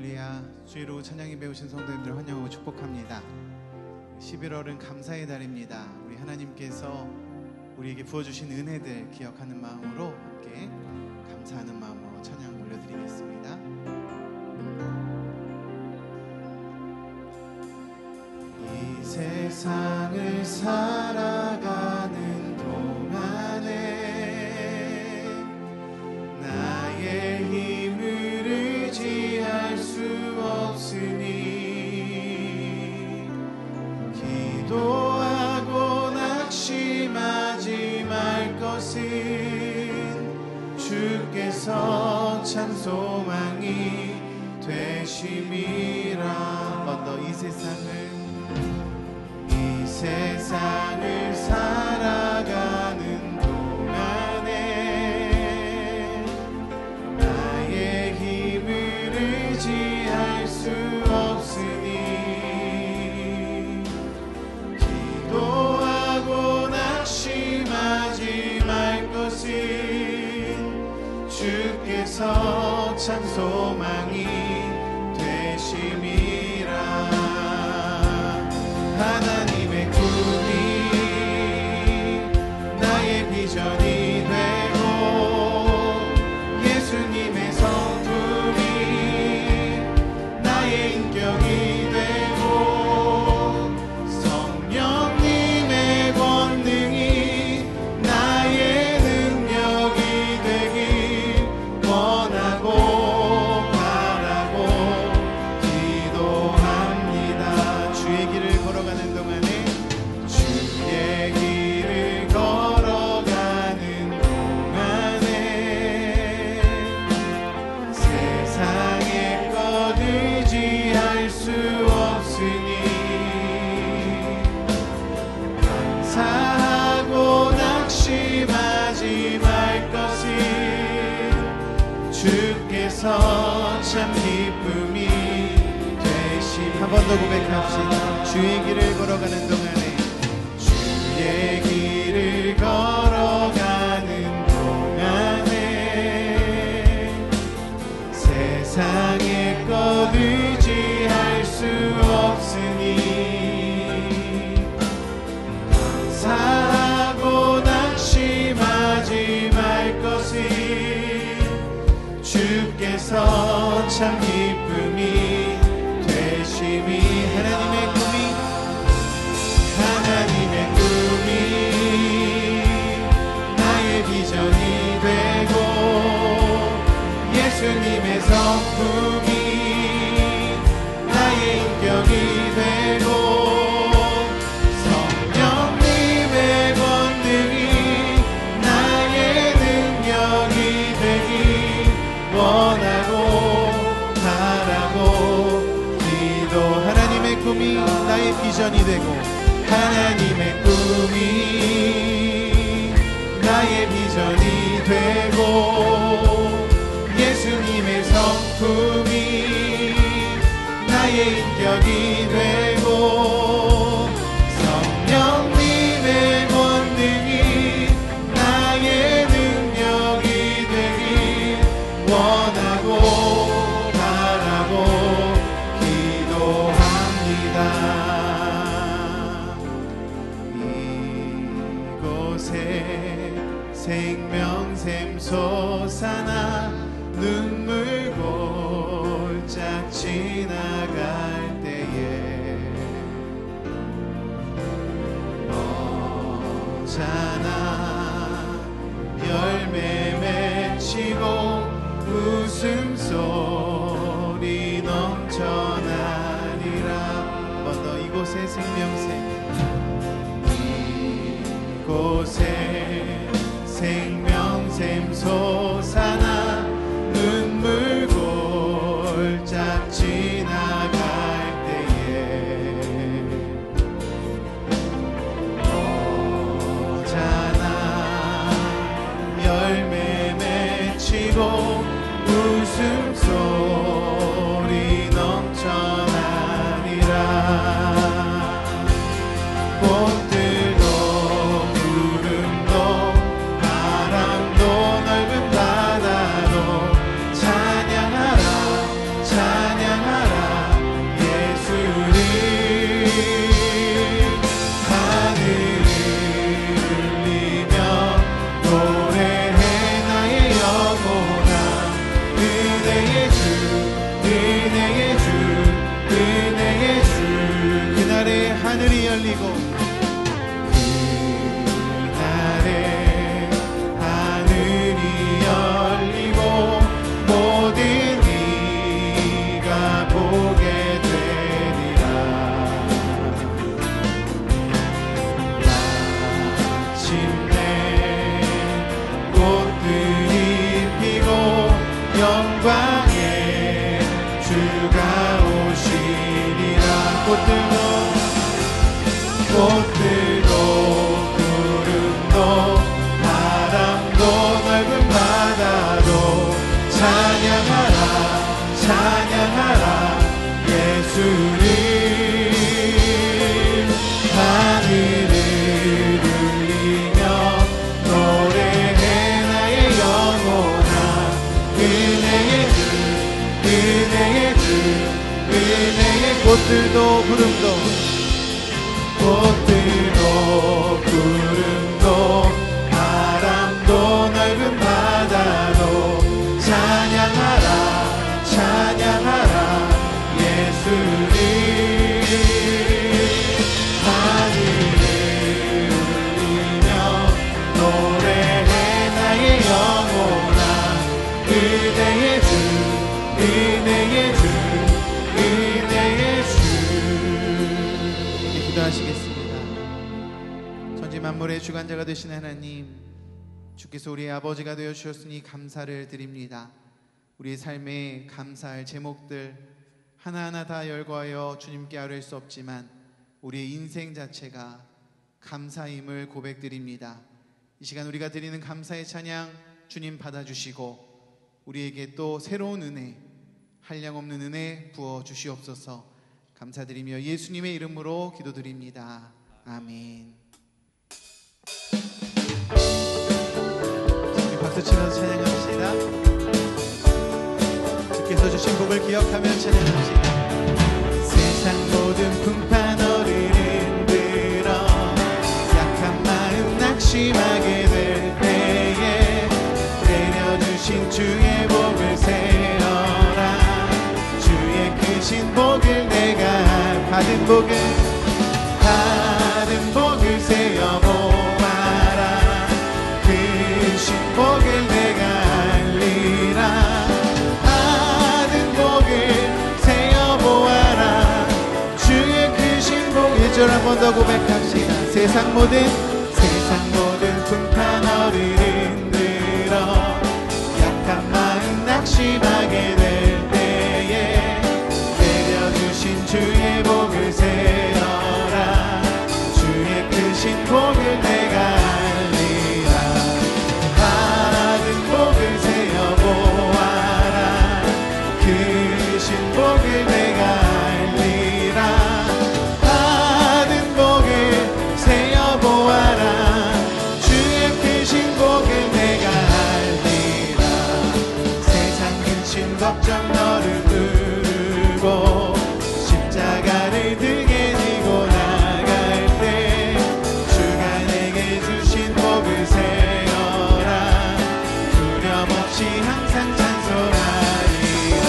할렐루야. 주의로 찬양이 배우신 성도님들 환영하고 축복합니다. 11월은 감사의 달입니다. 우리 하나님께서 우리에게 부어주신 은혜들 기억하는 마음으로 함께 감사하는 마음으로 찬양 올려드리겠습니다. 이 세상을 살아가는 동안에 나의 힘을 의지할 수 없으니 기도하고 낙심하지 말 것은 주께서 참 소망이 되심이라. 한 번 더 이 세상을 살아가는 동안에 나의 힘을 의지할 수 없으니 기도하고 낙심하지 말 것은 주께서 참 소망이 되심이라. 하나님의 꿈이 나의 비전이 되고 예수님의 성품이 나의 인격이 되고 성령님의 권능이 나의 능력이 되길 원하고 바라고 기도합니다. 주의 길을 걸어가는 동안에 세상의 것 의지할 수 없으니 감사하고 낙심하지 말 것은 주께서 참 기쁨이 되심. 한 번 더 고백합시다. 주의 길을 걸어가는 동안에 주의 길을 걸어가는 동안에 세상의 것 의지할 수 없으니 감사하고 낙심하지 말 것은 주께서 참 기쁨이 되심이. 하나님의 꿈이 나의 비전이 되고 예수님의 성품이 나의 인격이 되고 성령님의 권능이 나의 능력이 되길 원하고 바라고 기도. 하나님의 꿈이 나의 비전이 되고 하나님의 꿈이 나의 비전이 되고 예수님의 성품이 나의 인격이 되고 성령님의 권능이 나의 능력이 되길 원하고 바라고 기도합니다. 이곳에 생명샘 솟아나 눈물 골짝 지나갈 때에 너잖아 열매 맺히고 웃음소리 넘쳐나리라. 한 번 더 이곳에 생명샘 솟아나 눈물 골짝 지나갈 때에 너잖아 열매 맺히고 웃음소리 넘쳐나리라. 꽃들도 구름도 바람 찬양하라 예수님. 하늘을 울리며 노래해 나의 영혼아. 은혜의 주 은혜의 주 은혜의 꽃들도 구름도 바람도 넓은 바다도 찬양하라 찬양하라 예수님. 하늘을 울리며 노래해 나의 영혼아. 은혜의 주 은혜의 주 은혜의 주. 기도하시겠습니다. 천지 만물의 주관자가 되신 하나님, 주께서 우리의 아버지가 되어 주셨으니 감사를 드립니다. 우리의 삶에 감사할 제목들 하나하나 다 열거하여 주님께 아뢰을 수 없지만 우리의 인생 자체가 감사임을 고백드립니다. 이 시간 우리가 드리는 감사의 찬양 주님 받아주시고 우리에게 또 새로운 은혜, 한량없는 은혜 부어주시옵소서. 감사드리며 예수님의 이름으로 기도드립니다. 아멘. 우리 박수 치면서 찬양합시다. 주께서 주신 복을 기억하며 찬양합시다. 세상 모든 풍파너를 흔들어 약한 마음 낙심하게 될 때에 내려주신 주의 복을 세어라. 주의 크신 복을 내가 받은 복을 세어보아라. 크신 복을 내가 알리라. 받은 복을 세어보아라. 주의 크신 복. 1절 한 번 더 고백합시다. 세상 모든 풍파 너를 흔들어 약한 마음 낙심하게 될 때에 내려주신 주의 복을 세어라. 주의 크신 복을 내가 알리라. 받은 복을 세어보아라. 크신 복을 내가 알리라. 받은 복을 세어보아라. 주의 크신 복을 내가 알리라. 세상 근심 걱정 너를 두고 십자가를 등에 지고 나갈 때 주가 내게 주신 복을 세어라. 두려움 없이 항상 찬송하리라.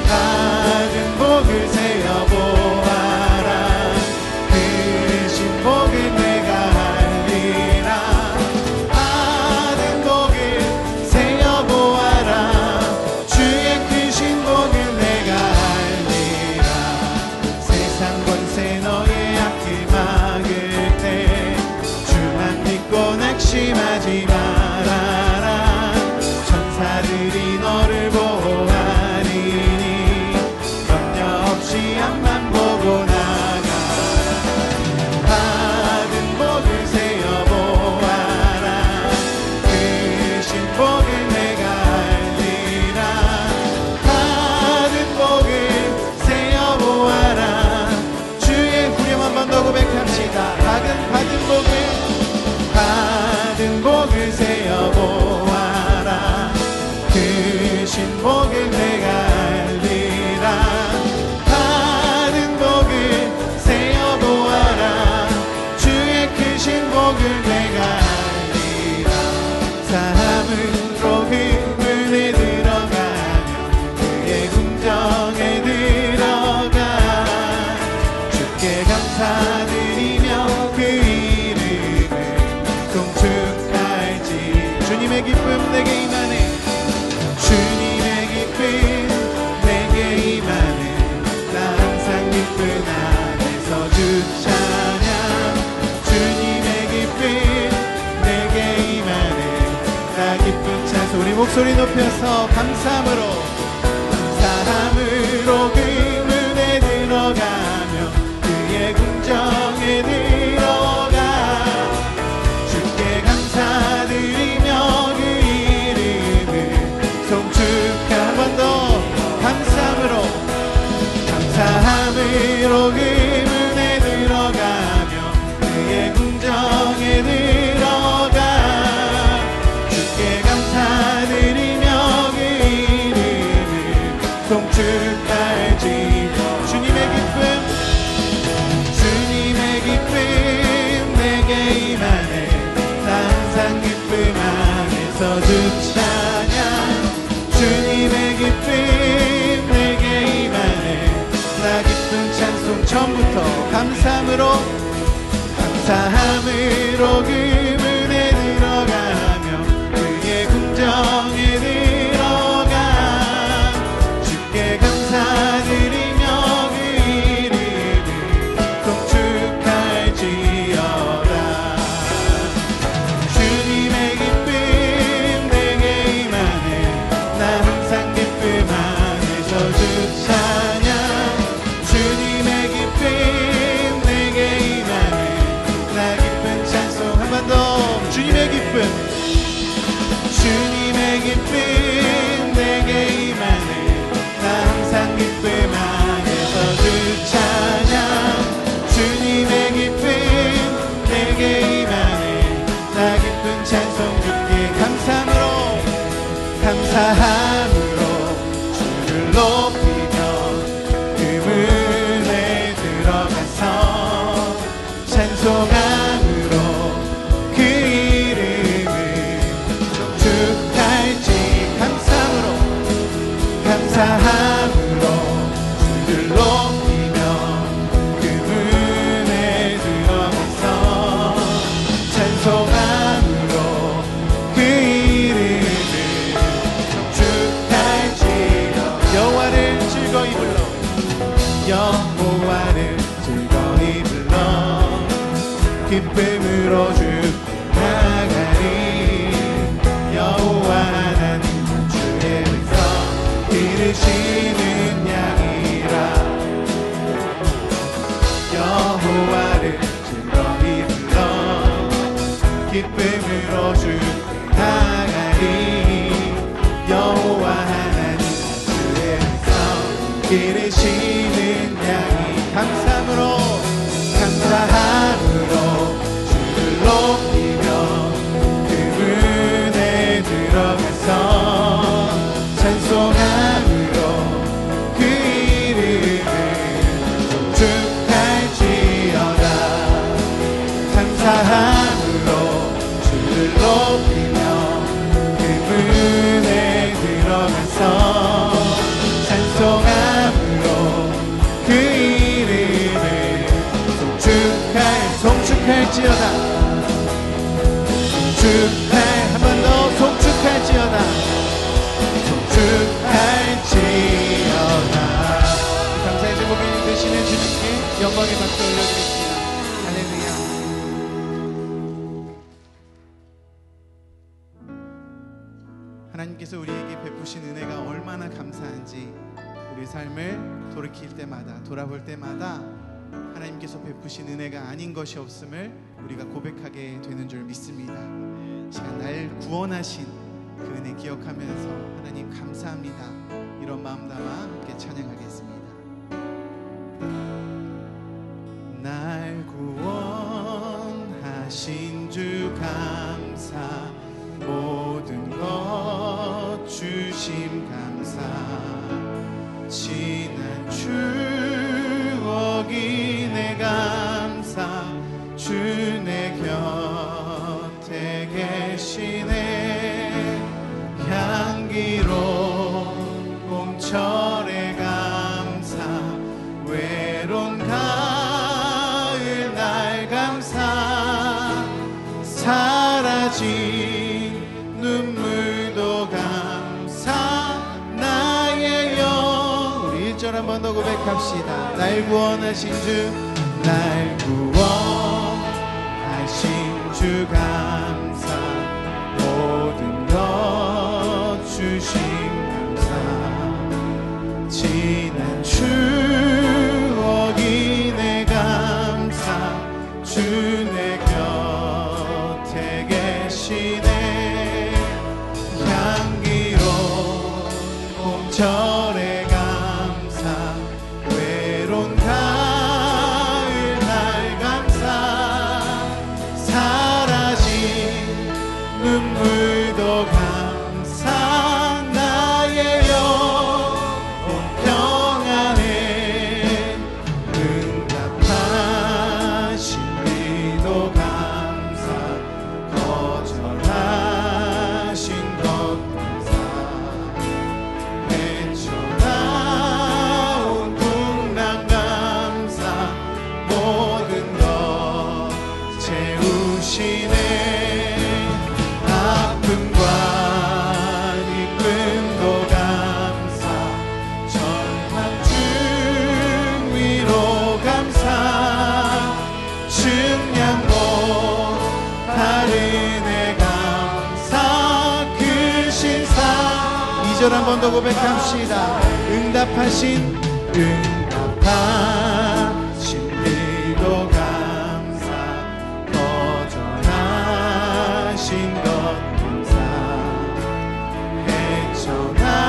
받은 복을 세어보아라. 크신 복을 내가 알리라. 받은 복을 세어보아라. 주의 크신 복을 내가 알리라. 세상 권세 너의 앞길 막을 때 주만 믿고 낙심하지 말아라. 천사들이 너를 보호하리니 염려 없이 앞만 보고 나가라. 받은 복을 세어보아라. 크신 복을 내가 알리라. 받은 복을 세어보아라. 주의 후렴 한 번 더 고백합시다. 받은 복을 세어보아라. 크신 복을 내가 알리라. 받은 복을 세어보아라. 주의 크신 복을 내가 알리라. 사함으로 그물에 들어가며 그의 궁정에 들어가 주께 감사드리며 그 이름을 송축할지. 주님의 기쁨 내게 임하네. 주님의 기쁨 내게 임하네. 나 항상 기쁨 안에서 주 찬양. 주님의 기쁨 내게 임하네. 나 기쁨 찬송. 우리 목소리 높여서 감사함으로 그 문에 들어가며 그의 궁정에 들어가 주께 감사드리며 그 이름을 송축하. 한 번 더 감사함으로 감사함으로 그분에 들어가며 그의 궁정에 들어가 주께 감사드리며 그 이름을 송축할지어다. 주님의 기쁨 내게 임하네. 나 항상 기쁨 안에서 주 찬양. 주님의 기쁨 내게 임하네. 나 기쁜 찬송 한 번 더. 주님의 기쁨, 주님의 기쁨 내게 임하네. 나 항상 기쁨 안에서 주 찬양. 주님의 기쁨 내게 임하네. 나 기쁜 찬송 주께 감사함으로 주를 높이며 그분에 들어가서 찬송함으로 그 이름을 송축할지. 감사함으로 주를 높이며 그분에 들어가서 찬송함으로 그 이름을 송축할지어. 여호와를 즐거이 불러. 여호와를 즐거이 불러 기쁨으로 주께 나가리. 여호와 하나님 주의 백성 기르시는 양이라. 여호와를 즐거이 불러 기쁨으로 주께 나가리. 여호와 하나님 주의 백성 기르시는 양이. 감사함으로 주를 높이며 그분에 들어가서 찬송함으로 그 이름을 송축할지어다. 감사함으로 주를 높이며 그분에 들어가서 찬송함으로 그 이름을 송축할지어다. 한 번 더 송축할지어다. 송축할지어다. 감사의 제목이 되시는 주님께 영광의 박수 올려드립니다. 할렐루야. 하나님께서 우리에게 베푸신 은혜가 얼마나 감사한지 우리 삶을 돌이킬 때마다, 돌아볼 때마다 하나님께서 베푸신 은혜가 아닌 것이 없음을 우리가 고백하게 되는 줄 믿습니다. 시간 날 구원하신 그 은혜 기억하면서 하나님 감사합니다. 이런 마음 담아 함께 찬양하겠습니다. 날 구원하신 주 감사, 모든 것 주심 감사, 지난 추억이 내 감사, 주 내 곁에 계시네. 향기로운 봄철의 감사, 외로운 가을 날 감사, 사라진 눈물도 감사, 나의 영. 우리 1절 한 번 더 고백합시다. 날 구원하신 주, 날 구원하신 주 감사, 모든 것 주신 감사, 지난 추억이 내 감사, 주 내 곁에 계시네. 향기로운 봄철의 감사, 외로운 가을 날 감사, 사라진 눈물도 감사, 나의 영혼 평안에 응답하신 비도 감사, 거절하신 것 감사, 헤쳐나온 풍랑 감사, 채우시네. 아픔과 기쁨도 감사, 절망 중 위로 감사, 증량 못 다른 애 감사, 그 신사. 2절 한 번 더 고백합시다. 응답하신 일도 감사, 거절하신 것 감사,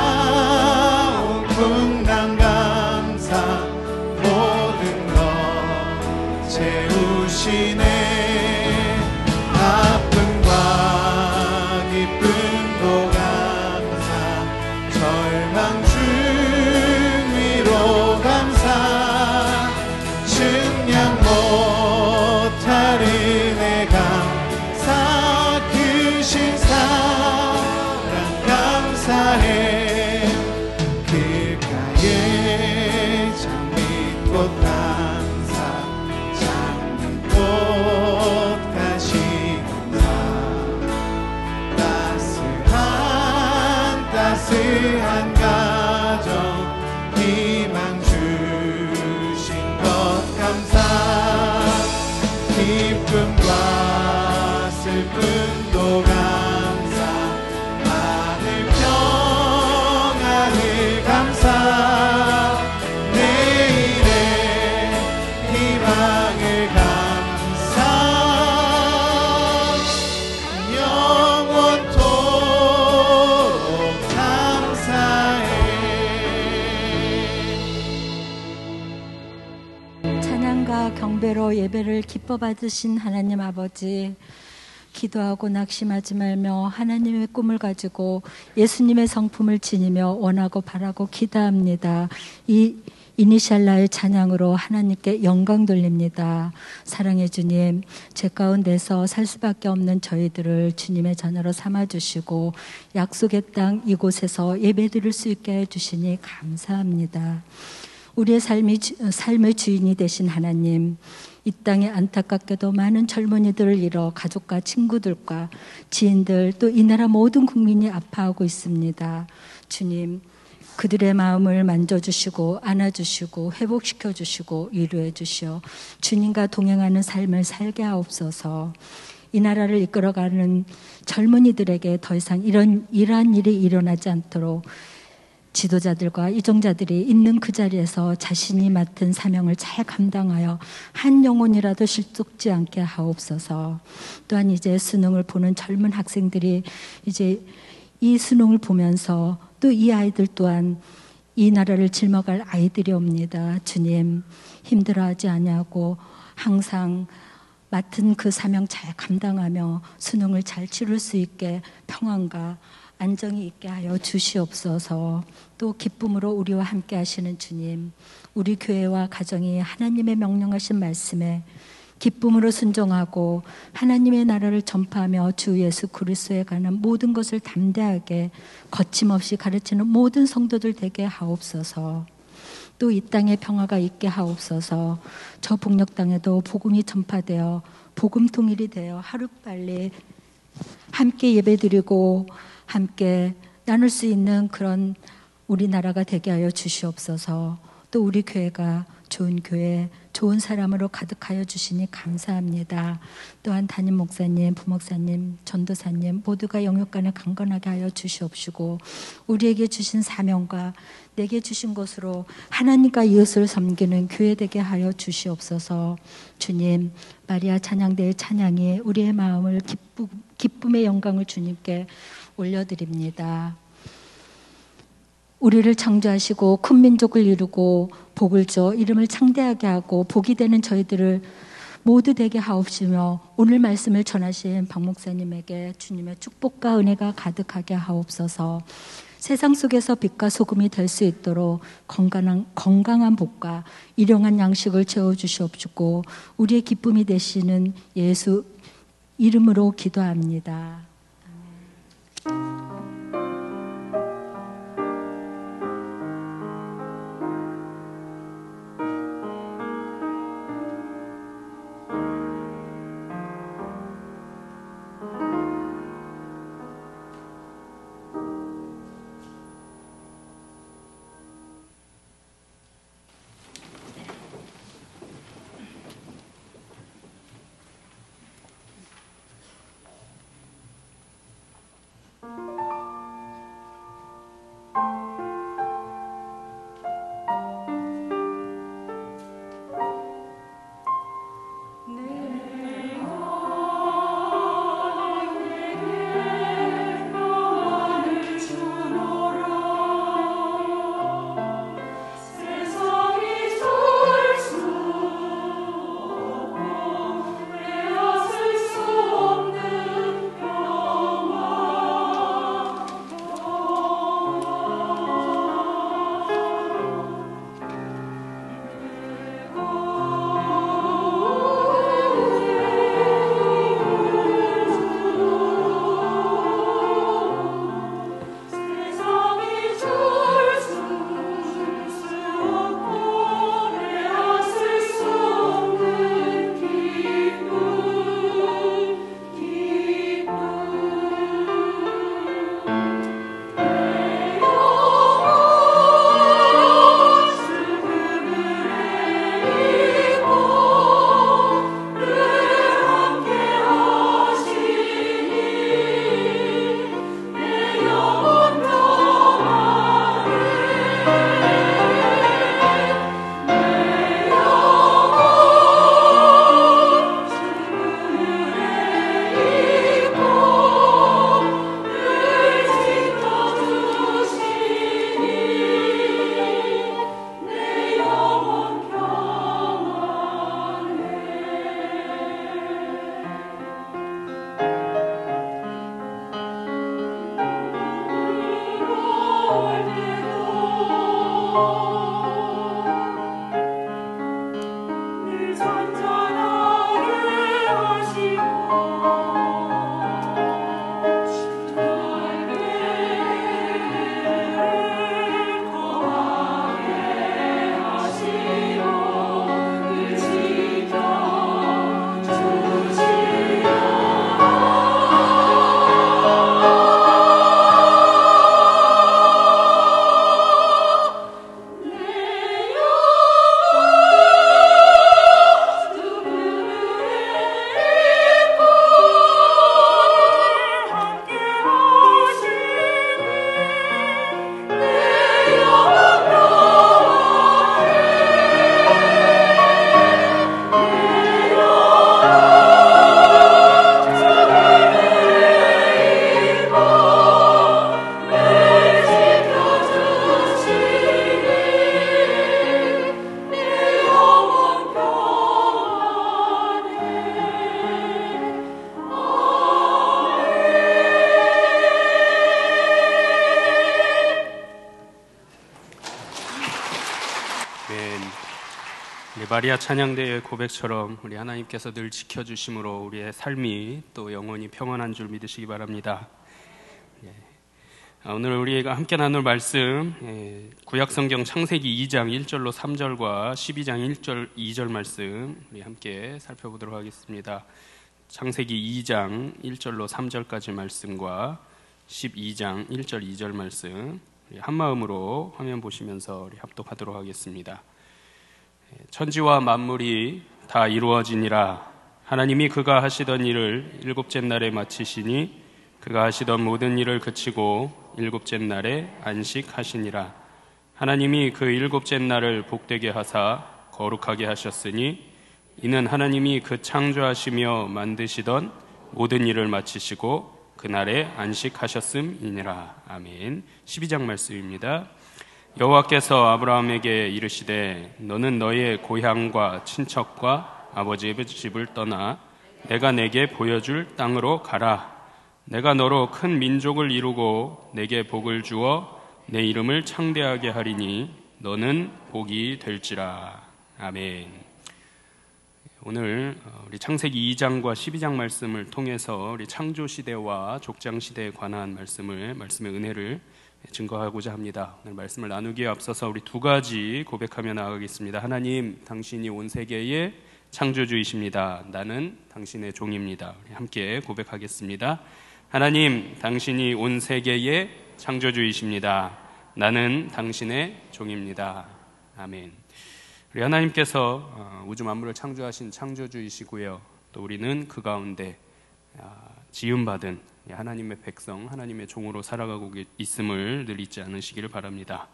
헤쳐나온 풍랑 감사, 모든 것 채우시네. 아픔과 기쁨도 감사, 절망 중 위로 감사, 증량 못할 은혜 감사, 크신 사랑 감사해. 길가에 장미꽃 감사, 장미꽃 가시 감사, 따스한 가정 희망 주신 것 감사, 기쁨과 슬픔도 감사, 많은 평안을 감사, 내일의 희망을 감사, 영원토록 감사해. 찬양과 경배로 예배를 기뻐 받으신 하나님 아버지, 기도하고 낙심하지 말며 하나님의 꿈을 가지고 예수님의 성품을 지니며 원하고 바라고 기도합니다. 이 이니샬라의 찬양으로 하나님께 영광 돌립니다. 사랑의 주님, 죄 가운데서 살 수밖에 없는 저희들을 주님의 자녀로 삼아주시고 약속의 땅 이곳에서 예배드릴 수 있게 해주시니 감사합니다. 우리의 삶의 주인이 되신 하나님, 이 땅에 안타깝게도 많은 젊은이들을 잃어 가족과 친구들과 지인들, 또 이 나라 모든 국민이 아파하고 있습니다. 주님, 그들의 마음을 만져주시고 안아주시고 회복시켜주시고 위로해 주시어 주님과 동행하는 삶을 살게 하옵소서. 이 나라를 이끌어가는 젊은이들에게 더 이상 이러한 일이 일어나지 않도록 지도자들과 이종자들이 있는 그 자리에서 자신이 맡은 사명을 잘 감당하여 한 영혼이라도 실족지 않게 하옵소서. 또한 이제 수능을 보는 젊은 학생들이 이제 이 수능을 보면서 또 이 아이들 또한 이 나라를 짊어갈 아이들이옵니다. 주님, 힘들어하지 아니하고 항상 맡은 그 사명 잘 감당하며 수능을 잘 치룰 수 있게 평안과 안정이 있게 하여 주시옵소서. 또 기쁨으로 우리와 함께 하시는 주님, 우리 교회와 가정이 하나님의 명령하신 말씀에 기쁨으로 순종하고 하나님의 나라를 전파하며 주 예수 그리스도에 관한 모든 것을 담대하게 거침없이 가르치는 모든 성도들 되게 하옵소서. 또 이 땅에 평화가 있게 하옵소서. 저 북녘 땅에도 복음이 전파되어 복음 통일이 되어 하루빨리 함께 예배드리고 함께 나눌 수 있는 그런 우리나라가 되게 하여 주시옵소서. 또 우리 교회가 좋은 교회, 좋은 사람으로 가득하여 주시니 감사합니다. 또한 담임 목사님, 부목사님, 전도사님 모두가 영육간에 강건하게 하여 주시옵시고 우리에게 주신 사명과 내게 주신 것으로 하나님과 이웃을 섬기는 교회 되게 하여 주시옵소서. 주님, 마리아 찬양대의 찬양이 우리의 마음을 기쁨의 영광을 주님께 올려드립니다. 우리를 창조하시고 큰 민족을 이루고 복을 줘 이름을 창대하게 하고 복이 되는 저희들을 모두 되게 하옵시며 오늘 말씀을 전하신 박 목사님에게 주님의 축복과 은혜가 가득하게 하옵소서. 세상 속에서 빛과 소금이 될 수 있도록 건강한 복과 일용한 양식을 채워주시옵시고 우리의 기쁨이 되시는 예수 이름으로 기도합니다. 아멘. 마리아 찬양대의 고백처럼 우리 하나님께서 늘 지켜주심으로 우리의 삶이 또 영원히 평안한 줄 믿으시기 바랍니다. 오늘 우리가 함께 나눌 말씀, 구약성경 창세기 2장 1절로 3절과 12장 1절 2절 말씀 우리 함께 살펴보도록 하겠습니다. 창세기 2장 1절로 3절까지 말씀과 12장 1절 2절 말씀 우리 한마음으로 화면 보시면서 우리 합독하도록 하겠습니다. 천지와 만물이 다 이루어지니라. 하나님이 그가 하시던 일을 일곱째 날에 마치시니 그가 하시던 모든 일을 그치고 일곱째 날에 안식하시니라. 하나님이 그 일곱째 날을 복되게 하사 거룩하게 하셨으니 이는 하나님이 그 창조하시며 만드시던 모든 일을 마치시고 그날에 안식하셨음이니라. 아멘. 12장 말씀입니다. 여호와께서 아브라함에게 이르시되 너는 너의 고향과 친척과 아버지의 집을 떠나 내가 내게 보여줄 땅으로 가라. 내가 너로 큰 민족을 이루고 내게 복을 주어 내 이름을 창대하게 하리니 너는 복이 될지라. 아멘. 오늘 우리 창세기 2장과 12장 말씀을 통해서 우리 창조시대와 족장시대에 관한 말씀의 은혜를 증거하고자 합니다. 오늘 말씀을 나누기에 앞서서 우리 두 가지 고백하며 나아가겠습니다. 하나님, 당신이 온 세계의 창조주이십니다. 나는 당신의 종입니다. 우리 함께 고백하겠습니다. 하나님, 당신이 온 세계의 창조주이십니다. 나는 당신의 종입니다. 아멘. 우리 하나님께서 우주 만물을 창조하신 창조주이시고요. 또 우리는 그 가운데 지음받은 하나님의 백성, 하나님의 종으로 살아가고 있음을 늘 잊지 않으시기를 바랍니다.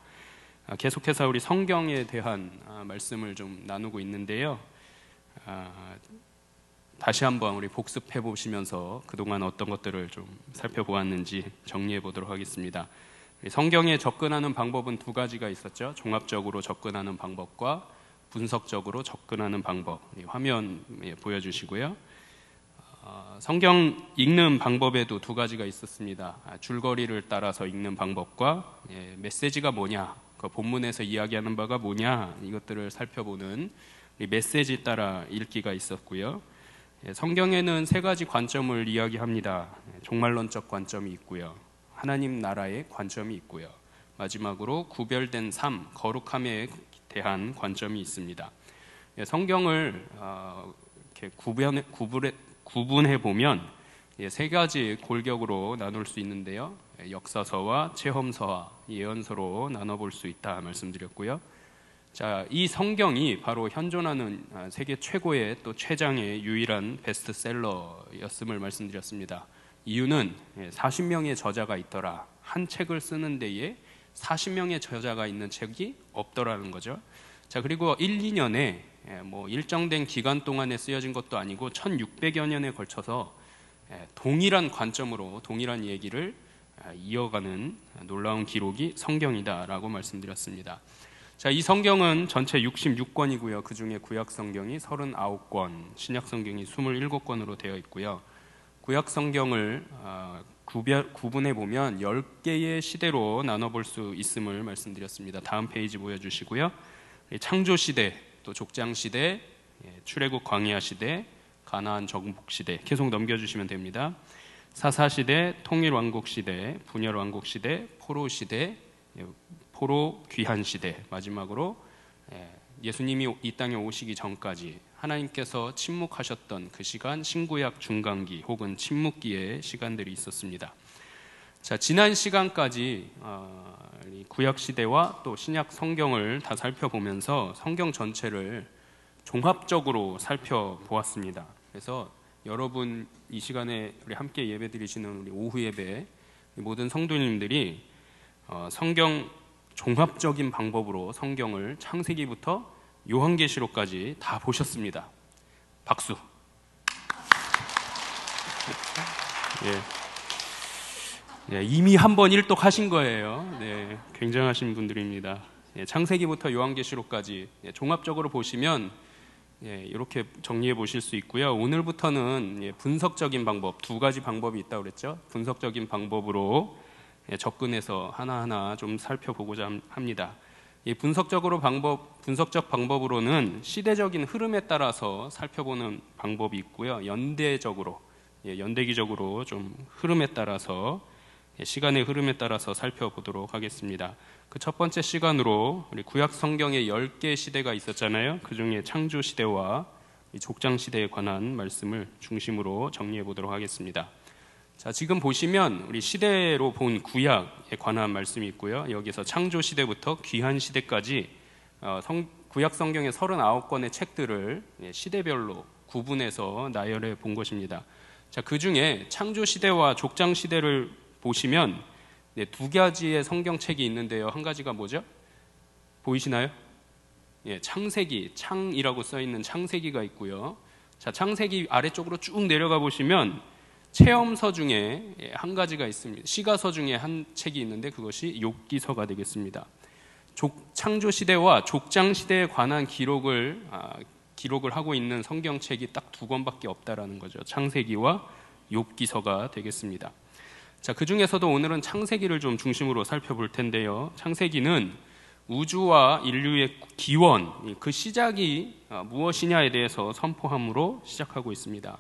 계속해서 우리 성경에 대한 말씀을 좀 나누고 있는데요. 다시 한번 우리 복습해 보시면서 그동안 어떤 것들을 좀 살펴보았는지 정리해 보도록 하겠습니다. 성경에 접근하는 방법은 두 가지가 있었죠. 종합적으로 접근하는 방법과 분석적으로 접근하는 방법. 화면 보여주시고요. 성경 읽는 방법에도 두 가지가 있었습니다. 줄거리를 따라서 읽는 방법과 메시지가 뭐냐, 그 본문에서 이야기하는 바가 뭐냐, 이것들을 살펴보는 메시지 따라 읽기가 있었고요. 성경에는 세 가지 관점을 이야기합니다. 종말론적 관점이 있고요, 하나님 나라의 관점이 있고요, 마지막으로 구별된 삶, 거룩함에 대한 관점이 있습니다. 성경을 이렇게 구분해 보면 세 가지 골격으로 나눌 수 있는데요. 역사서와 체험서와 예언서로 나눠볼 수 있다 말씀드렸고요. 자, 이 성경이 바로 현존하는 세계 최고의 또 최장의 유일한 베스트셀러였음을 말씀드렸습니다. 이유는 40명의 저자가 있더라. 한 책을 쓰는 데에 40명의 저자가 있는 책이 없더라는 거죠. 자, 그리고 1, 2년에 일정된 기간 동안에 쓰여진 것도 아니고 1600여 년에 걸쳐서 동일한 관점으로 동일한 얘기를 이어가는 놀라운 기록이 성경이다라고 말씀드렸습니다. 자, 이 성경은 전체 66권이고요. 그 중에 구약 성경이 39권, 신약 성경이 27권으로 되어 있고요. 구약 성경을 구분해 보면 10개의 시대로 나눠볼 수 있음을 말씀드렸습니다. 다음 페이지 보여주시고요. 창조 시대, 또 족장 시대, 출애굽 광야 시대, 가나안 정복 시대 계속 넘겨주시면 됩니다. 사사 시대, 통일 왕국 시대, 분열 왕국 시대, 포로 시대, 포로 귀한 시대, 마지막으로 예수님이 이 땅에 오시기 전까지 하나님께서 침묵하셨던 그 시간, 신구약 중간기 혹은 침묵기의 시간들이 있었습니다. 자, 지난 시간까지 구약 시대와 또 신약 성경을 다 살펴보면서 성경 전체를 종합적으로 살펴보았습니다. 그래서 여러분 이 시간에 우리 함께 예배드리시는 우리 오후 예배 모든 성도님들이 성경 종합적인 방법으로 성경을 창세기부터 요한계시록까지 다 보셨습니다. 박수. 이미 한번 일독하신 거예요. 굉장하신 분들입니다. 창세기부터 요한계시록까지 종합적으로 보시면 이렇게 정리해 보실 수 있고요. 오늘부터는 분석적인 방법, 두 가지 방법이 있다고 그랬죠. 분석적인 방법으로 접근해서 하나하나 좀 살펴보고자 합니다. 이 분석적 방법으로는 시대적인 흐름에 따라서 살펴보는 방법이 있고요. 연대기적으로 좀 흐름에 따라서, 시간의 흐름에 따라서 살펴보도록 하겠습니다. 그 첫 번째 시간으로 우리 구약 성경에 10개의 시대가 있었잖아요. 그 중에 창조 시대와 족장 시대에 관한 말씀을 중심으로 정리해 보도록 하겠습니다. 자, 지금 보시면 우리 시대로 본 구약에 관한 말씀이 있고요. 여기서 창조 시대부터 귀한 시대까지 구약 성경의 39권의 책들을 시대별로 구분해서 나열해 본 것입니다. 자, 그 중에 창조 시대와 족장 시대를 보시면 두 가지의 성경책이 있는데요. 한 가지가 뭐죠? 보이시나요? 창세기, 창이라고 써 있는 창세기가 있고요. 자, 창세기 아래쪽으로 쭉 내려가 보시면 체험서 중에 한 가지가 있습니다. 시가서 중에 한 책이 있는데 그것이 욥기서가 되겠습니다. 창조 시대와 족장 시대에 관한 기록을 하고 있는 성경책이 딱 2권밖에 없다라는 거죠. 창세기와 욥기서가 되겠습니다. 자, 그 중에서도 오늘은 창세기를 좀 중심으로 살펴볼 텐데요. 창세기는 우주와 인류의 기원, 그 시작이 무엇이냐에 대해서 선포함으로 시작하고 있습니다.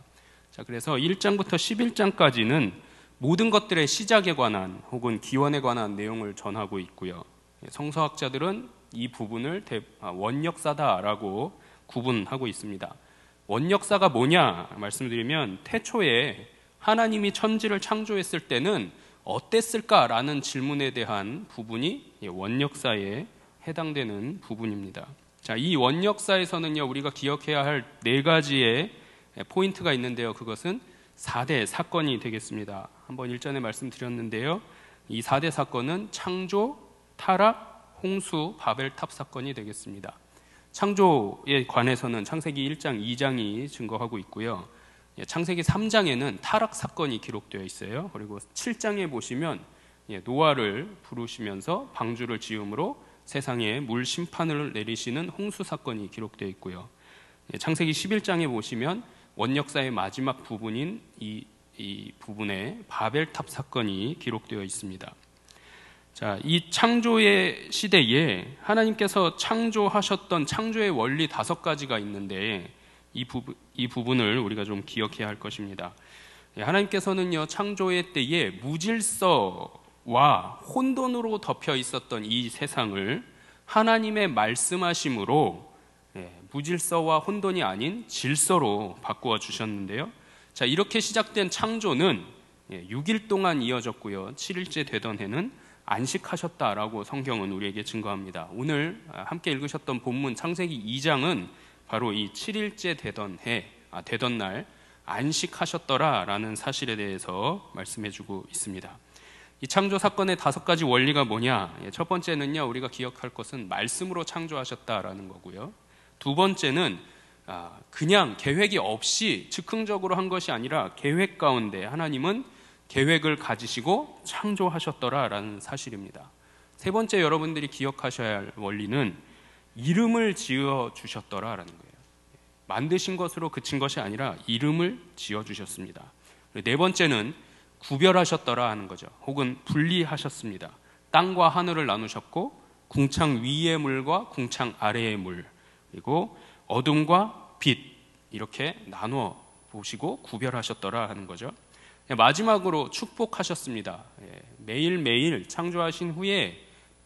자, 그래서 1장부터 11장까지는 모든 것들의 시작에 관한 혹은 기원에 관한 내용을 전하고 있고요. 성서학자들은 이 부분을 원역사다라고 구분하고 있습니다. 원역사가 뭐냐 말씀드리면 태초에 하나님이 천지를 창조했을 때는 어땠을까라는 질문에 대한 부분이 원역사에 해당되는 부분입니다. 자, 이 원역사에서는요, 우리가 기억해야 할 4가지의 포인트가 있는데요. 그것은 4대 사건이 되겠습니다. 한번 일전에 말씀드렸는데요. 이 4대 사건은 창조, 타락, 홍수, 바벨탑 사건이 되겠습니다. 창조에 관해서는 창세기 1장, 2장이 증거하고 있고요. 창세기 3장에는 타락 사건이 기록되어 있어요. 그리고 7장에 보시면 노아를 부르시면서 방주를 지음으로 세상에 물 심판을 내리시는 홍수 사건이 기록되어 있고요. 창세기 11장에 보시면 원역사의 마지막 부분인 이 부분에 바벨탑 사건이 기록되어 있습니다. 자, 이 창조의 시대에 하나님께서 창조하셨던 창조의 원리 5가지가 있는데 이 부분을 우리가 좀 기억해야 할 것입니다. 하나님께서는요, 창조의 때에 무질서와 혼돈으로 덮여 있었던 이 세상을 하나님의 말씀하심으로 무질서와 혼돈이 아닌 질서로 바꾸어 주셨는데요. 자, 이렇게 시작된 창조는 6일 동안 이어졌고요. 7일째 되던 해는 안식하셨다라고 성경은 우리에게 증거합니다. 오늘 함께 읽으셨던 본문 창세기 2장은 바로 이 7일째 되던 날 안식하셨더라라는 사실에 대해서 말씀해주고 있습니다. 이 창조 사건의 5가지 원리가 뭐냐? 첫 번째는요, 우리가 기억할 것은 말씀으로 창조하셨다라는 거고요. 두 번째는 그냥 계획이 없이 즉흥적으로 한 것이 아니라 계획 가운데 하나님은 계획을 가지시고 창조하셨더라라는 사실입니다. 세 번째, 여러분들이 기억하셔야 할 원리는 이름을 지어주셨더라라는 거예요. 만드신 것으로 그친 것이 아니라 이름을 지어주셨습니다. 네 번째는 구별하셨더라 하는 거죠. 혹은 분리하셨습니다. 땅과 하늘을 나누셨고 궁창 위의 물과 궁창 아래의 물, 그리고 어둠과 빛, 이렇게 나누어 보시고 구별하셨더라 하는 거죠. 마지막으로 축복하셨습니다. 매일매일 창조하신 후에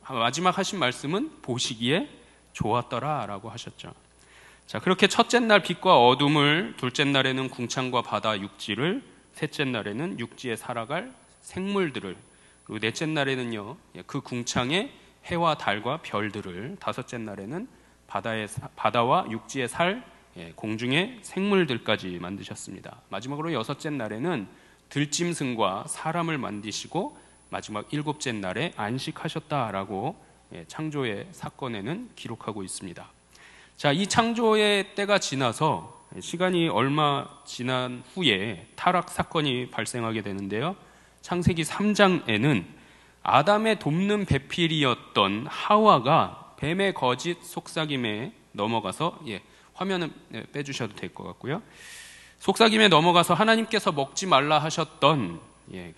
마지막 하신 말씀은 보시기에 좋았더라 라고 하셨죠. 자, 그렇게 첫째 날 빛과 어둠을, 둘째 날에는 궁창과 바다 육지를, 셋째 날에는 육지에 살아갈 생물들을, 그리고 넷째 날에는요, 그 궁창에 해와 달과 별들을, 다섯째 날에는 바다와 육지에 살 공중의 생물들까지 만드셨습니다. 마지막으로 여섯째 날에는 들짐승과 사람을 만드시고 마지막 7째 날에 안식하셨다라고 창조의 사건에는 기록하고 있습니다. 자, 이 창조의 때가 지나서 시간이 얼마 지난 후에 타락 사건이 발생하게 되는데요. 창세기 3장에는 아담의 돕는 배필이었던 하와가 뱀의 거짓 속삭임에 넘어가서, 화면은 빼주셔도 될 것 같고요. 속삭임에 넘어가서 하나님께서 먹지 말라 하셨던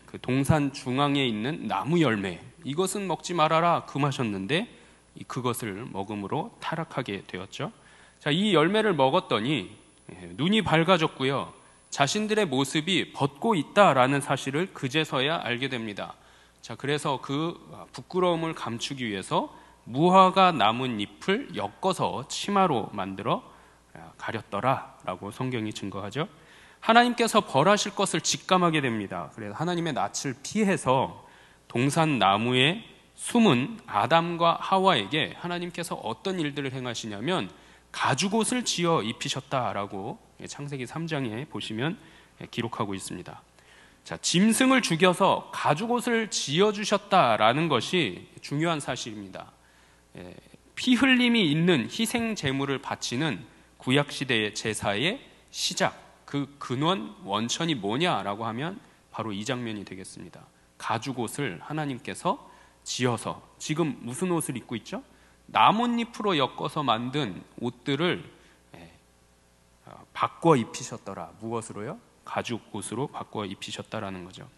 그 동산 중앙에 있는 나무 열매, 이것은 먹지 말아라 금하셨는데 그것을 먹음으로 타락하게 되었죠. 자, 이 열매를 먹었더니 눈이 밝아졌고요. 자신들의 모습이 벗고 있다라는 사실을 그제서야 알게 됩니다. 자, 그래서 그 부끄러움을 감추기 위해서 무화과 나뭇잎을 엮어서 치마로 만들어 가렸더라라고 성경이 증거하죠. 하나님께서 벌하실 것을 직감하게 됩니다. 그래서 하나님의 낯을 피해서 동산 나무에 숨은 아담과 하와에게 하나님께서 어떤 일들을 행하시냐면 가죽옷을 지어 입히셨다라고 창세기 3장에 보시면 기록하고 있습니다. 자, 짐승을 죽여서 가죽옷을 지어주셨다라는 것이 중요한 사실입니다. 피 흘림이 있는 희생 제물을 바치는 구약시대의 제사의 시작, 그 근원, 원천이 뭐냐라고 하면 바로 이 장면이 되겠습니다. 가죽옷을 하나님께서 지어서, 지금 무슨 옷을 입고 있죠? 나뭇잎으로 엮어서 만든 옷들을 바꿔 입히셨더라. 무엇으로요? 가죽옷으로 바꿔 입히셨다라는 거죠.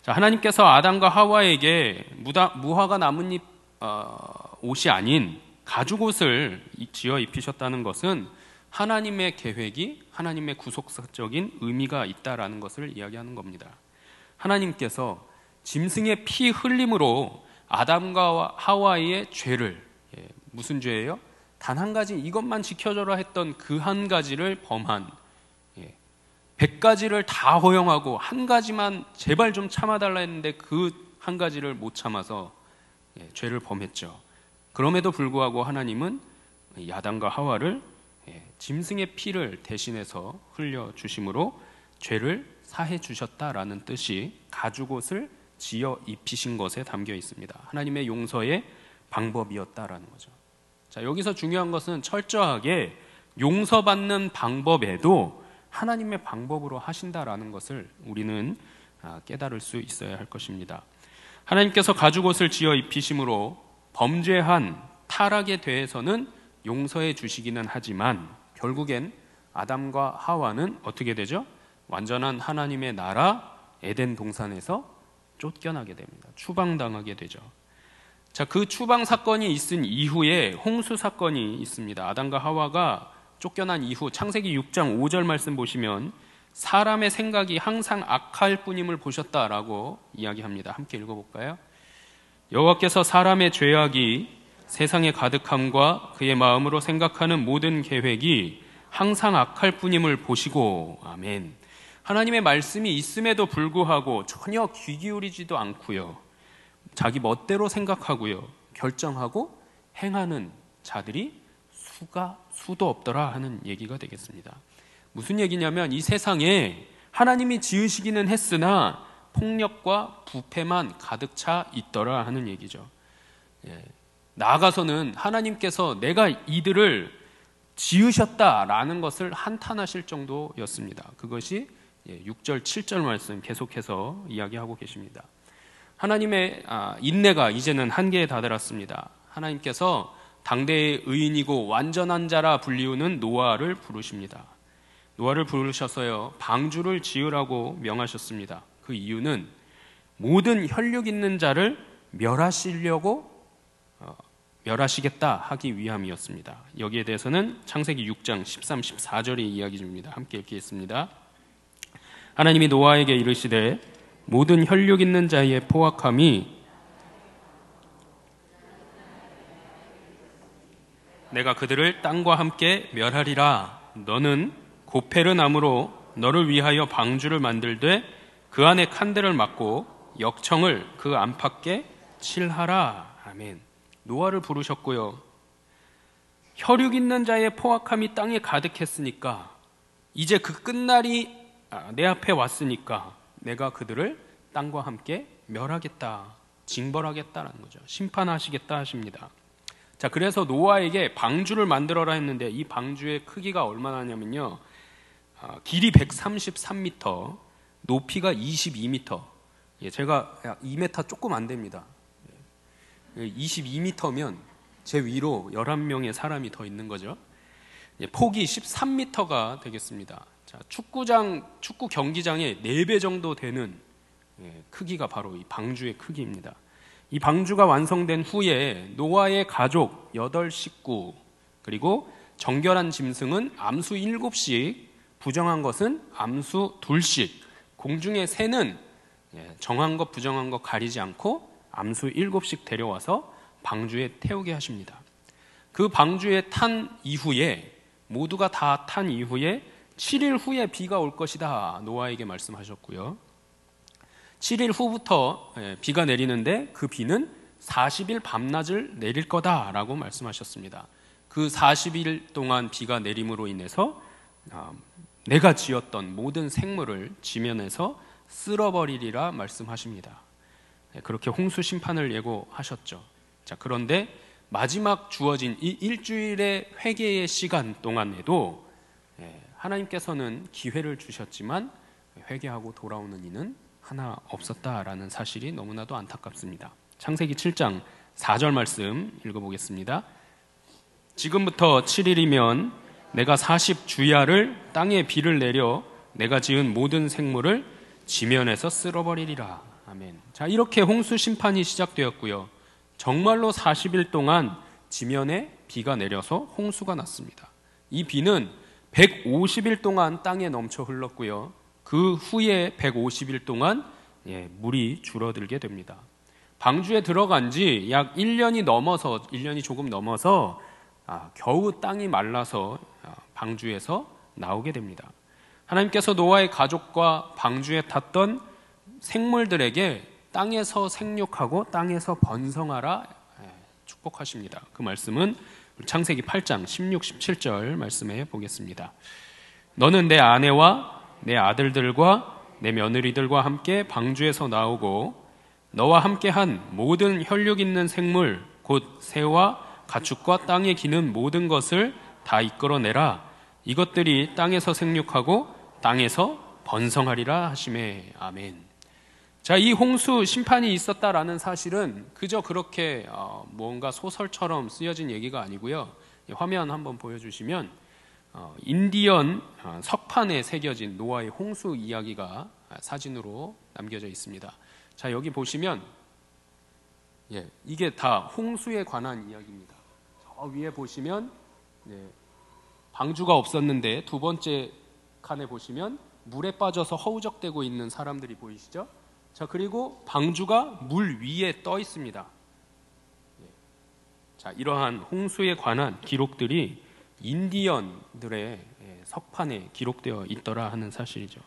자, 하나님께서 아담과 하와에게 무화과 나뭇잎 옷이 아닌 가죽옷을 지어 입히셨다는 것은 하나님의 계획이, 하나님의 구속사적인 의미가 있다라는 것을 이야기하는 겁니다. 하나님께서 짐승의 피 흘림으로 아담과 하와의 죄를, 무슨 죄예요? 단 한 가지, 이것만 지켜줘라 했던 그 한 가지를 범한, 100가지를 다 허용하고 한 가지만 제발 좀 참아달라 했는데 그 한 가지를 못 참아서 죄를 범했죠. 그럼에도 불구하고 하나님은 아담과 하와를 짐승의 피를 대신해서 흘려주심으로 죄를 사해 주셨다라는 뜻이 가죽옷을 지어 입히신 것에 담겨 있습니다. 하나님의 용서의 방법이었다라는 거죠. 자, 여기서 중요한 것은 철저하게 용서받는 방법에도 하나님의 방법으로 하신다라는 것을 우리는 깨달을 수 있어야 할 것입니다. 하나님께서 가죽옷을 지어 입히심으로 범죄한 타락에 대해서는 용서해 주시기는 하지만 결국엔 아담과 하와는 어떻게 되죠? 완전한 하나님의 나라 에덴 동산에서 쫓겨나게 됩니다. 추방당하게 되죠. 자, 그 추방 사건이 있은 이후에 홍수 사건이 있습니다. 아담과 하와가 쫓겨난 이후 창세기 6장 5절 말씀 보시면 사람의 생각이 항상 악할 뿐임을 보셨다라고 이야기합니다. 함께 읽어볼까요? 여호와께서 사람의 죄악이 세상에 가득함과 그의 마음으로 생각하는 모든 계획이 항상 악할 뿐임을 보시고, 아멘. 하나님의 말씀이 있음에도 불구하고 전혀 귀 기울이지도 않고요, 자기 멋대로 생각하고요, 결정하고 행하는 자들이 수도 없더라 하는 얘기가 되겠습니다. 무슨 얘기냐면 이 세상에 하나님이 지으시기는 했으나 폭력과 부패만 가득 차 있더라 하는 얘기죠. 나아가서는 하나님께서 내가 이들을 지으셨다라는 것을 한탄하실 정도였습니다. 그것이 6절, 7절 말씀 계속해서 이야기하고 계십니다. 하나님의 인내가 이제는 한계에 다다랐습니다. 하나님께서 당대의 의인이고 완전한 자라 불리우는 노아를 부르십니다. 노아를 부르셔서요, 방주를 지으라고 명하셨습니다. 그 이유는 모든 혈육 있는 자를 멸하시겠다 하기 위함이었습니다. 여기에 대해서는 창세기 6장 13, 14절이 이야기 중입니다. 함께 읽겠습니다. 하나님이 노아에게 이르시되 모든 혈육 있는 자의 포악함이 내가 그들을 땅과 함께 멸하리라. 너는 고페르 나무로 너를 위하여 방주를 만들되 그 안에 칸대를 막고 역청을 그 안팎에 칠하라. 아멘. 노아를 부르셨고요, 혈육 있는 자의 포악함이 땅에 가득했으니까 이제 그 끝날이 내 앞에 왔으니까 내가 그들을 땅과 함께 멸하겠다, 징벌하겠다라는 거죠. 심판하시겠다 하십니다. 자, 그래서 노아에게 방주를 만들어라 했는데 이 방주의 크기가 얼마나냐면요, 길이 133m, 높이가 22m. 제가 2m 조금 안 됩니다. 22m면 제 위로 11명의 사람이 더 있는 거죠. 폭이 13m가 되겠습니다. 자, 축구 경기장의 4배 정도 되는 크기가 바로 이 방주의 크기입니다. 이 방주가 완성된 후에 노아의 가족 8식구 그리고 정결한 짐승은 암수 7씩, 부정한 것은 암수 2씩, 공중의 새는 정한 것 부정한 것 가리지 않고 암수 7씩 데려와서 방주에 태우게 하십니다. 그 방주에 탄 이후에, 모두가 다 탄 이후에 7일 후에 비가 올 것이다 노아에게 말씀하셨고요. 7일 후부터 비가 내리는데 그 비는 40일 밤낮을 내릴 거다라고 말씀하셨습니다. 그 40일 동안 비가 내림으로 인해서 내가 지었던 모든 생물을 지면에서 쓸어버리리라 말씀하십니다. 그렇게 홍수 심판을 예고하셨죠. 자, 그런데 마지막 주어진 이 일주일의 회개의 시간 동안에도 하나님께서는 기회를 주셨지만 회개하고 돌아오는 이는 하나 없었다라는 사실이 너무나도 안타깝습니다. 창세기 7장 4절 말씀 읽어보겠습니다. 지금부터 7일이면 내가 40주야를 땅에 비를 내려 내가 지은 모든 생물을 지면에서 쓸어버리리라. 아멘. 자, 이렇게 홍수 심판이 시작되었고요. 정말로 40일 동안 지면에 비가 내려서 홍수가 났습니다. 이 비는 150일 동안 땅에 넘쳐 흘렀고요. 그 후에 150일 동안 물이 줄어들게 됩니다. 방주에 들어간 지 약 1년이 조금 넘어서 겨우 땅이 말라서 방주에서 나오게 됩니다. 하나님께서 노아의 가족과 방주에 탔던 생물들에게 땅에서 생육하고 땅에서 번성하라 축복하십니다. 그 말씀은 창세기 8장 16, 17절 말씀해 보겠습니다. 너는 내 아내와 내 아들들과 내 며느리들과 함께 방주에서 나오고 너와 함께한 모든 혈육 있는 생물 곧 새와 가축과 땅에 기는 모든 것을 다 이끌어내라. 이것들이 땅에서 생육하고 땅에서 번성하리라 하시매. 아멘. 자, 이 홍수 심판이 있었다라는 사실은 그저 그렇게 뭔가 소설처럼 쓰여진 얘기가 아니고요. 화면 한번 보여주시면 인디언 석판에 새겨진 노아의 홍수 이야기가 사진으로 남겨져 있습니다. 자, 여기 보시면 이게 다 홍수에 관한 이야기입니다. 저 위에 보시면 방주가 없었는데 두 번째 칸에 보시면 물에 빠져서 허우적대고 있는 사람들이 보이시죠? 자, 그리고 방주가 물 위에 떠 있습니다. 자, 이러한 홍수에 관한 기록들이 인디언들의 석판에 기록되어 있더라 하는 사실이죠.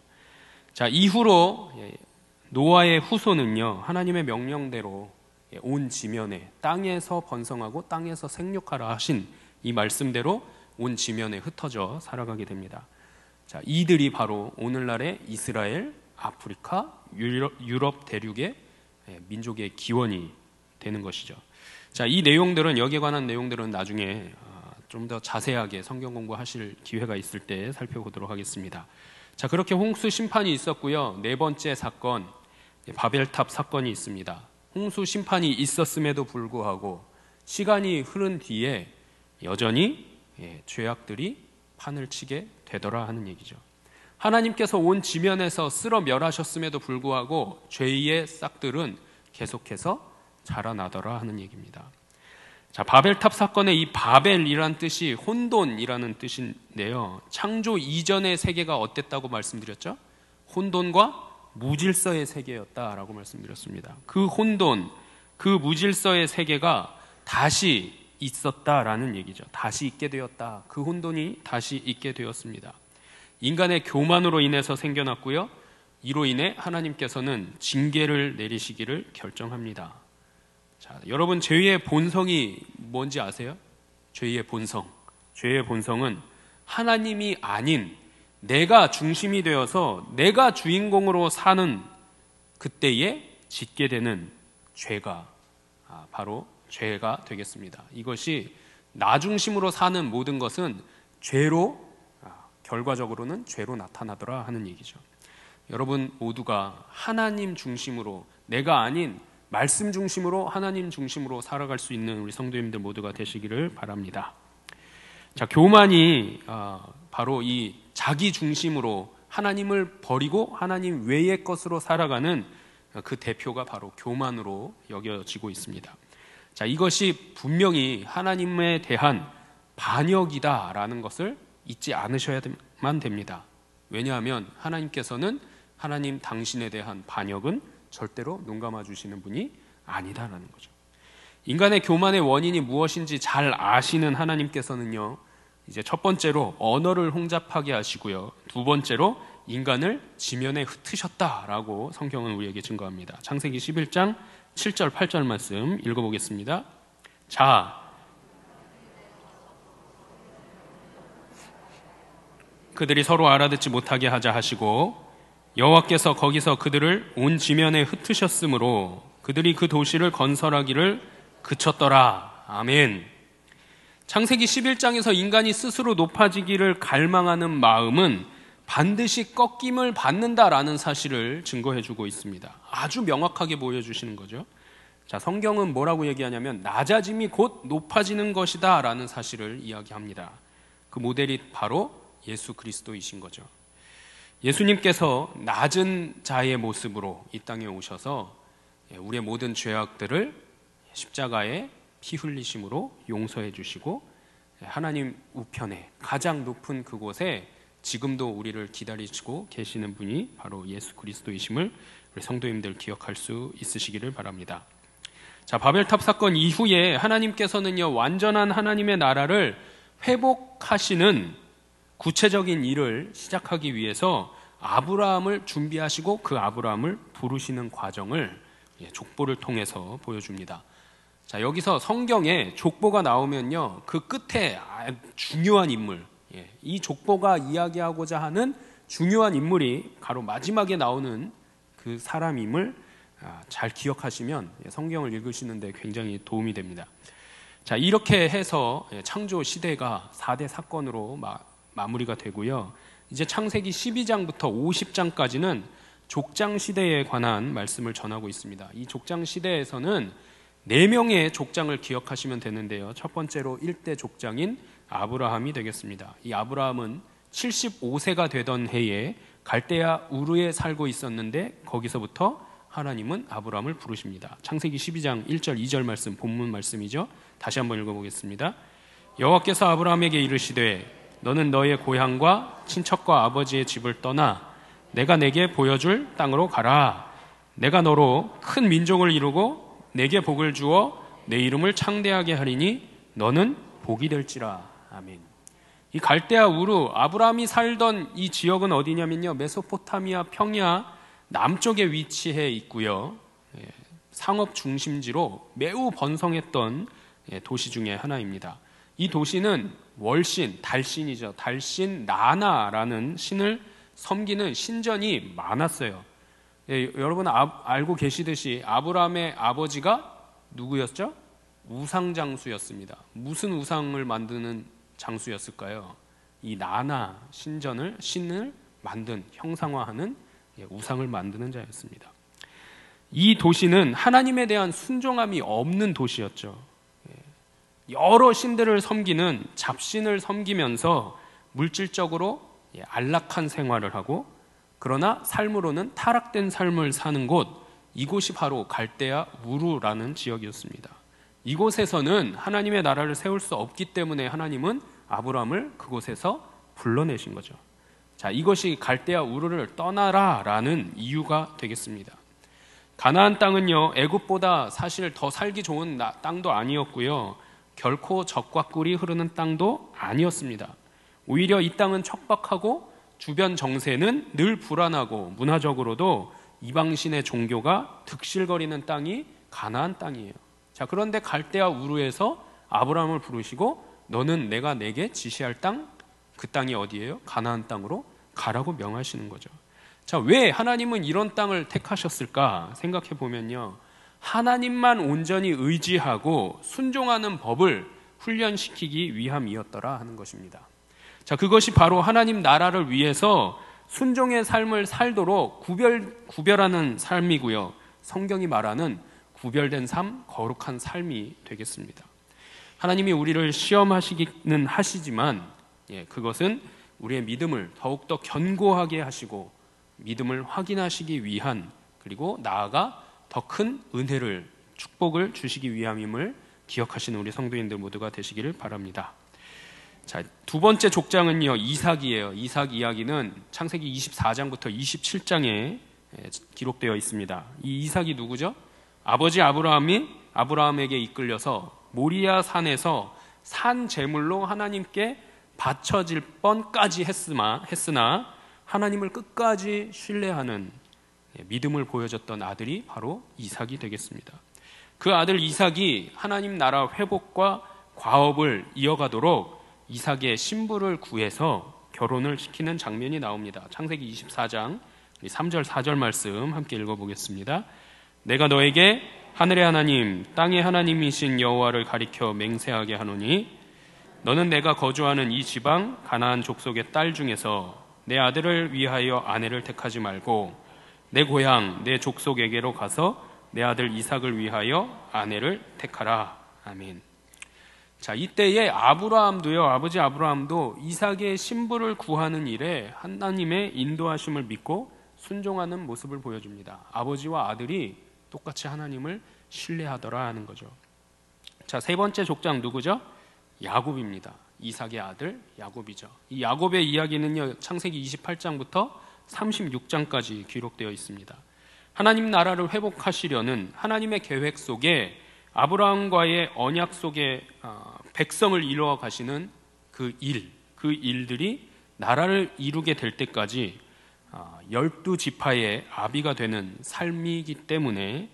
자, 이후로 노아의 후손은요, 하나님의 명령대로 온 지면에 땅에서 번성하고 땅에서 생육하라 하신 이 말씀대로 온 지면에 흩어져 살아가게 됩니다. 자, 이들이 바로 오늘날의 이스라엘, 아프리카, 유럽 대륙의 민족의 기원이 되는 것이죠. 자, 이 내용들은, 여기에 관한 내용들은 나중에 좀 더 자세하게 성경 공부하실 기회가 있을 때 살펴보도록 하겠습니다. 자, 그렇게 홍수 심판이 있었고요. 네 번째 사건, 바벨탑 사건이 있습니다. 홍수 심판이 있었음에도 불구하고 시간이 흐른 뒤에 여전히 죄악들이 판을 치게 되더라 하는 얘기죠. 하나님께서 온 지면에서 쓸어 멸하셨음에도 불구하고 죄의 싹들은 계속해서 자라나더라 하는 얘기입니다. 자, 바벨탑 사건의 이 바벨이란 뜻이 혼돈이라는 뜻인데요. 창조 이전의 세계가 어땠다고 말씀드렸죠? 혼돈과 무질서의 세계였다라고 말씀드렸습니다. 그 혼돈, 그 무질서의 세계가 다시 있었다라는 얘기죠. 다시 있게 되었다. 그 혼돈이 다시 있게 되었습니다. 인간의 교만으로 인해서 생겨났고요. 이로 인해 하나님께서는 징계를 내리시기를 결정합니다. 자, 여러분, 죄의 본성이 뭔지 아세요? 죄의 본성. 죄의 본성은 하나님이 아닌 내가 중심이 되어서 내가 주인공으로 사는 그때에 짓게 되는 죄가 바로 죄가 되겠습니다. 이것이 나 중심으로 사는 모든 것은 죄로, 결과적으로는 죄로 나타나더라 하는 얘기죠. 여러분 모두가 하나님 중심으로, 내가 아닌 말씀 중심으로, 하나님 중심으로 살아갈 수 있는 우리 성도님들 모두가 되시기를 바랍니다. 자, 교만이 바로 이 자기 중심으로 하나님을 버리고 하나님 외의 것으로 살아가는 그 대표가 바로 교만으로 여겨지고 있습니다. 자, 이것이 분명히 하나님에 대한 반역이다라는 것을 잊지 않으셔야만 됩니다. 왜냐하면 하나님께서는 하나님 당신에 대한 반역은 절대로 눈감아 주시는 분이 아니다라는 거죠. 인간의 교만의 원인이 무엇인지 잘 아시는 하나님께서는요, 이제 첫 번째로 언어를 혼잡하게 하시고요, 두 번째로 인간을 지면에 흩으셨다라고 성경은 우리에게 증거합니다. 창세기 11장 7절 8절 말씀 읽어보겠습니다. 자, 그들이 서로 알아듣지 못하게 하자 하시고 여호와께서 거기서 그들을 온 지면에 흩으셨으므로 그들이 그 도시를 건설하기를 그쳤더라. 아멘. 창세기 11장에서 인간이 스스로 높아지기를 갈망하는 마음은 반드시 꺾임을 받는다라는 사실을 증거해주고 있습니다. 아주 명확하게 보여주시는 거죠. 자, 성경은 뭐라고 얘기하냐면 낮아짐이 곧 높아지는 것이다 라는 사실을 이야기합니다. 그 모델이 바로 예수 그리스도이신 거죠. 예수님께서 낮은 자의 모습으로 이 땅에 오셔서 우리의 모든 죄악들을 십자가에 피 흘리심으로 용서해 주시고 하나님 우편에 가장 높은 그곳에 지금도 우리를 기다리시고 계시는 분이 바로 예수 그리스도이심을 우리 성도님들 기억할 수 있으시기를 바랍니다. 자, 바벨탑 사건 이후에 하나님께서는요, 완전한 하나님의 나라를 회복하시는 구체적인 일을 시작하기 위해서 아브라함을 준비하시고 그 아브라함을 부르시는 과정을 족보를 통해서 보여줍니다. 자, 여기서 성경에 족보가 나오면요, 그 끝에 중요한 인물, 이 족보가 이야기하고자 하는 중요한 인물이 바로 마지막에 나오는 그 사람임을 잘 기억하시면 성경을 읽으시는데 굉장히 도움이 됩니다. 자, 이렇게 해서 창조 시대가 4대 사건으로 마무리가 되고요. 이제 창세기 12장부터 50장까지는 족장 시대에 관한 말씀을 전하고 있습니다. 이 족장 시대에서는 4명의 족장을 기억하시면 되는데요. 첫 번째로 1대 족장인 아브라함이 되겠습니다. 이 아브라함은 75세가 되던 해에 갈대아 우르에 살고 있었는데 거기서부터 하나님은 아브라함을 부르십니다. 창세기 12장 1절 2절 말씀, 본문 말씀이죠. 다시 한번 읽어보겠습니다. 여호와께서 아브라함에게 이르시되 너는 너의 고향과 친척과 아버지의 집을 떠나 내가 내게 보여줄 땅으로 가라. 내가 너로 큰 민족을 이루고 내게 복을 주어 내 이름을 창대하게 하리니 너는 복이 될지라. 아멘. 이 갈대아 우르, 아브라함이 살던 이 지역은 어디냐면요, 메소포타미아 평야 남쪽에 위치해 있고요, 상업 중심지로 매우 번성했던 도시 중에 하나입니다. 이 도시는 월신, 달신이죠. 달신 나나라는 신을 섬기는 신전이 많았어요. 여러분 알고 계시듯이 아브라함의 아버지가 누구였죠? 우상장수였습니다. 무슨 우상을 만드는 장수였을까요? 이 나나 신을 만든, 형상화하는 우상을 만드는 자였습니다. 이 도시는 하나님에 대한 순종함이 없는 도시였죠. 여러 신들을 섬기는 잡신을 섬기면서 물질적으로 안락한 생활을 하고, 그러나 삶으로는 타락된 삶을 사는 곳, 이곳이 바로 갈대아 우르라는 지역이었습니다. 이곳에서는 하나님의 나라를 세울 수 없기 때문에 하나님은 아브라함을 그곳에서 불러내신 거죠. 자, 이것이 갈대아 우르를 떠나라라는 이유가 되겠습니다. 가나안 땅은요, 애굽보다 사실 더 살기 좋은 땅도 아니었고요, 결코 젖과 꿀이 흐르는 땅도 아니었습니다. 오히려 이 땅은 척박하고 주변 정세는 늘 불안하고 문화적으로도 이방신의 종교가 득실거리는 땅이 가나안 땅이에요. 자, 그런데 갈대아 우르에서 아브라함을 부르시고 너는 내가 내게 지시할 땅, 그 땅이 어디예요? 가나안 땅으로 가라고 명하시는 거죠. 자, 왜 하나님은 이런 땅을 택하셨을까 생각해 보면요, 하나님만 온전히 의지하고 순종하는 법을 훈련시키기 위함이었더라 하는 것입니다. 자, 그것이 바로 하나님 나라를 위해서 순종의 삶을 살도록 구별하는 삶이고요, 성경이 말하는 구별된 삶, 거룩한 삶이 되겠습니다. 하나님이 우리를 시험하시기는 하시지만 그것은 우리의 믿음을 더욱더 견고하게 하시고 믿음을 확인하시기 위한 그리고 나아가 더 큰 은혜를, 축복을 주시기 위함임을 기억하시는 우리 성도인들 모두가 되시기를 바랍니다. 자, 두 번째 족장은요, 이삭이에요. 이삭 이야기는 창세기 24장부터 27장에 기록되어 있습니다. 이 이삭이 누구죠? 아버지 아브라함이 아브라함에게 이끌려서 모리아 산에서 산 제물로 하나님께 바쳐질 뻔까지 했으나 하나님을 끝까지 신뢰하는 믿음을 보여줬던 아들이 바로 이삭이 되겠습니다. 그 아들 이삭이 하나님 나라 회복과 과업을 이어가도록 이삭의 신부를 구해서 결혼을 시키는 장면이 나옵니다. 창세기 24장 3절 4절 말씀 함께 읽어보겠습니다. 내가 너에게 하늘의 하나님 땅의 하나님이신 여호와를 가리켜 맹세하게 하노니 너는 내가 거주하는 이 지방 가나안 족속의 딸 중에서 내 아들을 위하여 아내를 택하지 말고 내 고향 내 족속에게로 가서 내 아들 이삭을 위하여 아내를 택하라. 아멘. 자, 이때에 아브라함도요, 아버지 아브라함도 이삭의 신부를 구하는 일에 하나님의 인도하심을 믿고 순종하는 모습을 보여줍니다. 아버지와 아들이 똑같이 하나님을 신뢰하더라 하는 거죠. 자, 세 번째 족장 누구죠? 야곱입니다. 이삭의 아들 야곱이죠. 이 야곱의 이야기는요, 창세기 28장부터 36장까지 기록되어 있습니다. 하나님 나라를 회복하시려는 하나님의 계획 속에 아브라함과의 언약 속에 백성을 이루어 가시는 그 일들이 나라를 이루게 될 때까지 12지파의 아비가 되는 삶이기 때문에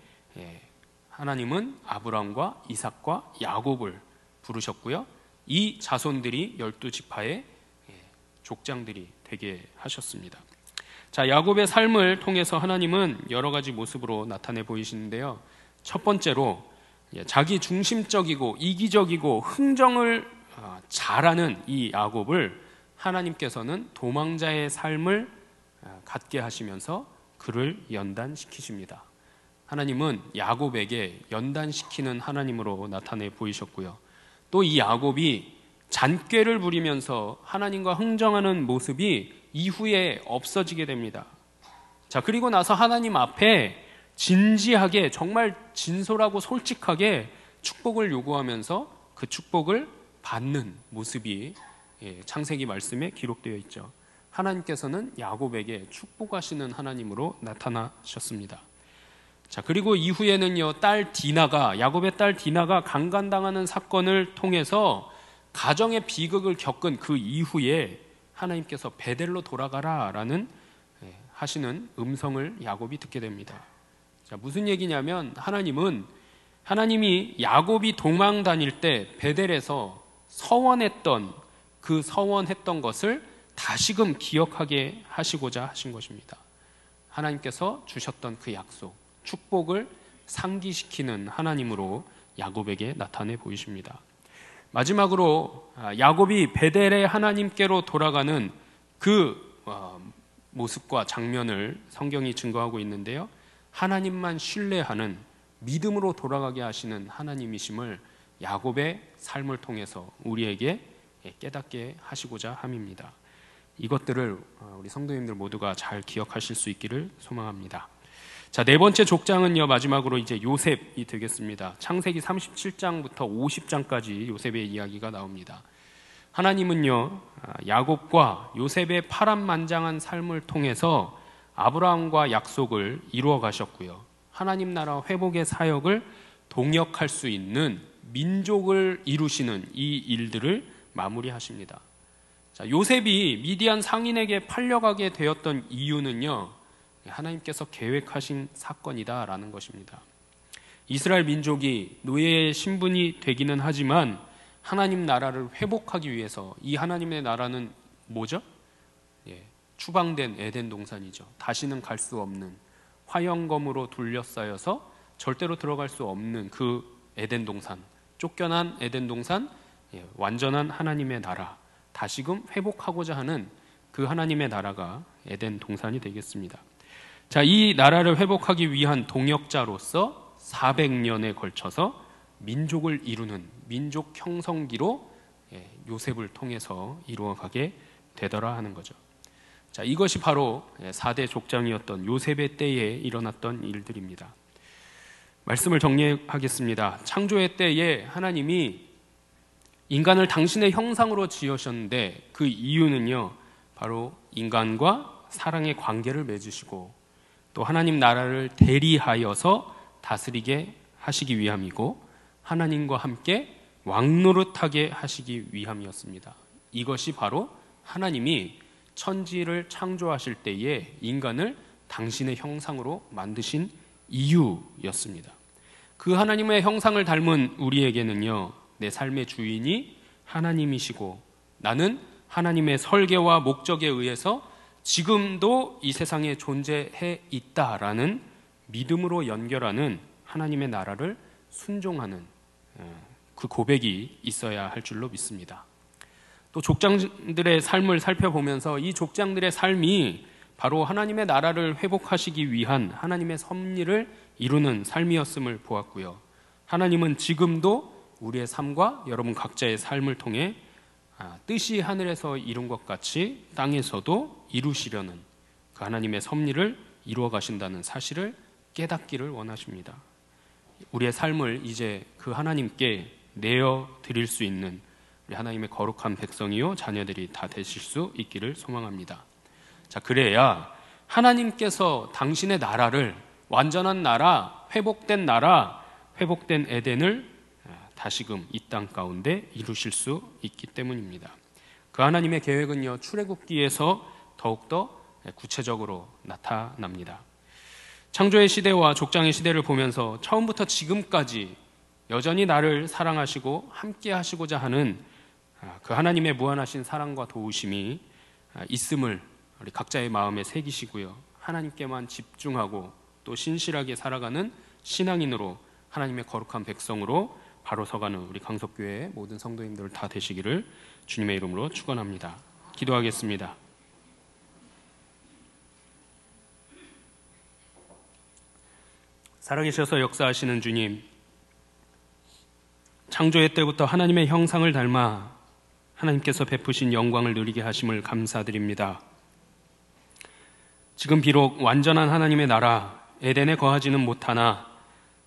하나님은 아브라함과 이삭과 야곱을 부르셨고요. 이 자손들이 12지파의 족장들이 되게 하셨습니다. 자, 야곱의 삶을 통해서 하나님은 여러 가지 모습으로 나타내 보이시는데요. 첫 번째로 자기 중심적이고 이기적이고 흥정을 잘하는 이 야곱을 하나님께서는 도망자의 삶을 갖게 하시면서 그를 연단시키십니다. 하나님은 야곱에게 연단시키는 하나님으로 나타내 보이셨고요. 또 이 야곱이 잔꾀를 부리면서 하나님과 흥정하는 모습이 이후에 없어지게 됩니다. 자, 그리고 나서 하나님 앞에 진지하게 정말 진솔하고 솔직하게 축복을 요구하면서 그 축복을 받는 모습이 창세기 말씀에 기록되어 있죠. 하나님께서는 야곱에게 축복하시는 하나님으로 나타나셨습니다. 자, 그리고 이후에는요, 야곱의 딸 디나가 강간당하는 사건을 통해서 가정의 비극을 겪은 그 이후에 하나님께서 베델로 돌아가라라는 하시는 음성을 야곱이 듣게 됩니다. 자, 무슨 얘기냐면 하나님이 야곱이 도망 다닐 때 베델에서 서원했던 것을 다시금 기억하게 하시고자 하신 것입니다. 하나님께서 주셨던 그 약속, 축복을 상기시키는 하나님으로 야곱에게 나타내 보이십니다. 마지막으로 야곱이 베델의 하나님께로 돌아가는 그 모습과 장면을 성경이 증거하고 있는데요. 하나님만 신뢰하는 믿음으로 돌아가게 하시는 하나님이심을 야곱의 삶을 통해서 우리에게 깨닫게 하시고자 함입니다. 이것들을 우리 성도님들 모두가 잘 기억하실 수 있기를 소망합니다. 자, 네 번째 족장은요, 마지막으로 이제 요셉이 되겠습니다. 창세기 37장부터 50장까지 요셉의 이야기가 나옵니다. 하나님은요, 야곱과 요셉의 파란만장한 삶을 통해서 아브라함과 약속을 이루어 가셨고요. 하나님 나라 회복의 사역을 동역할 수 있는 민족을 이루시는 이 일들을 마무리하십니다. 자, 요셉이 미디안 상인에게 팔려가게 되었던 이유는요, 하나님께서 계획하신 사건이다라는 것입니다. 이스라엘 민족이 노예의 신분이 되기는 하지만 하나님 나라를 회복하기 위해서, 이 하나님의 나라는 뭐죠? 추방된 에덴 동산이죠. 다시는 갈 수 없는, 화영검으로 둘러싸여서 절대로 들어갈 수 없는 그 에덴 동산, 쫓겨난 에덴 동산, 완전한 하나님의 나라, 다시금 회복하고자 하는 그 하나님의 나라가 에덴 동산이 되겠습니다. 자, 이 나라를 회복하기 위한 동역자로서 400년에 걸쳐서 민족을 이루는 민족 형성기로 요셉을 통해서 이루어가게 되더라 하는 거죠. 자, 이것이 바로 4대 족장이었던 요셉의 때에 일어났던 일들입니다. 말씀을 정리하겠습니다. 창조의 때에 하나님이 인간을 당신의 형상으로 지으셨는데 그 이유는요, 바로 인간과 사랑의 관계를 맺으시고 또 하나님 나라를 대리하여서 다스리게 하시기 위함이고 하나님과 함께 왕노릇하게 하시기 위함이었습니다. 이것이 바로 하나님이 천지를 창조하실 때에 인간을 당신의 형상으로 만드신 이유였습니다. 그 하나님의 형상을 닮은 우리에게는요, 내 삶의 주인이 하나님이시고 나는 하나님의 설계와 목적에 의해서 지금도 이 세상에 존재해 있다라는 믿음으로 연결하는 하나님의 나라를 순종하는 그 고백이 있어야 할 줄로 믿습니다. 또 족장들의 삶을 살펴보면서 이 족장들의 삶이 바로 하나님의 나라를 회복하시기 위한 하나님의 섭리를 이루는 삶이었음을 보았고요. 하나님은 지금도 우리의 삶과 여러분 각자의 삶을 통해 뜻이 하늘에서 이룬 것 같이 땅에서도 이루시려는 그 하나님의 섭리를 이루어 가신다는 사실을 깨닫기를 원하십니다. 우리의 삶을 이제 그 하나님께 내어 드릴 수 있는 우리 하나님의 거룩한 백성이요 자녀들이 다 되실 수 있기를 소망합니다. 자, 그래야 하나님께서 당신의 나라를, 완전한 나라, 회복된 에덴을 다시금 이 땅 가운데 이루실 수 있기 때문입니다. 그 하나님의 계획은요, 출애굽기에서 더욱더 구체적으로 나타납니다. 창조의 시대와 족장의 시대를 보면서 처음부터 지금까지 여전히 나를 사랑하시고 함께 하시고자 하는 그 하나님의 무한하신 사랑과 도우심이 있음을 우리 각자의 마음에 새기시고요, 하나님께만 집중하고 또 신실하게 살아가는 신앙인으로, 하나님의 거룩한 백성으로 바로 서가는 우리 강석교회의 모든 성도님들 다 되시기를 주님의 이름으로 축원합니다. 기도하겠습니다. 살아계셔서 역사하시는 주님, 창조의 때부터 하나님의 형상을 닮아 하나님께서 베푸신 영광을 누리게 하심을 감사드립니다. 지금 비록 완전한 하나님의 나라 에덴에 거하지는 못하나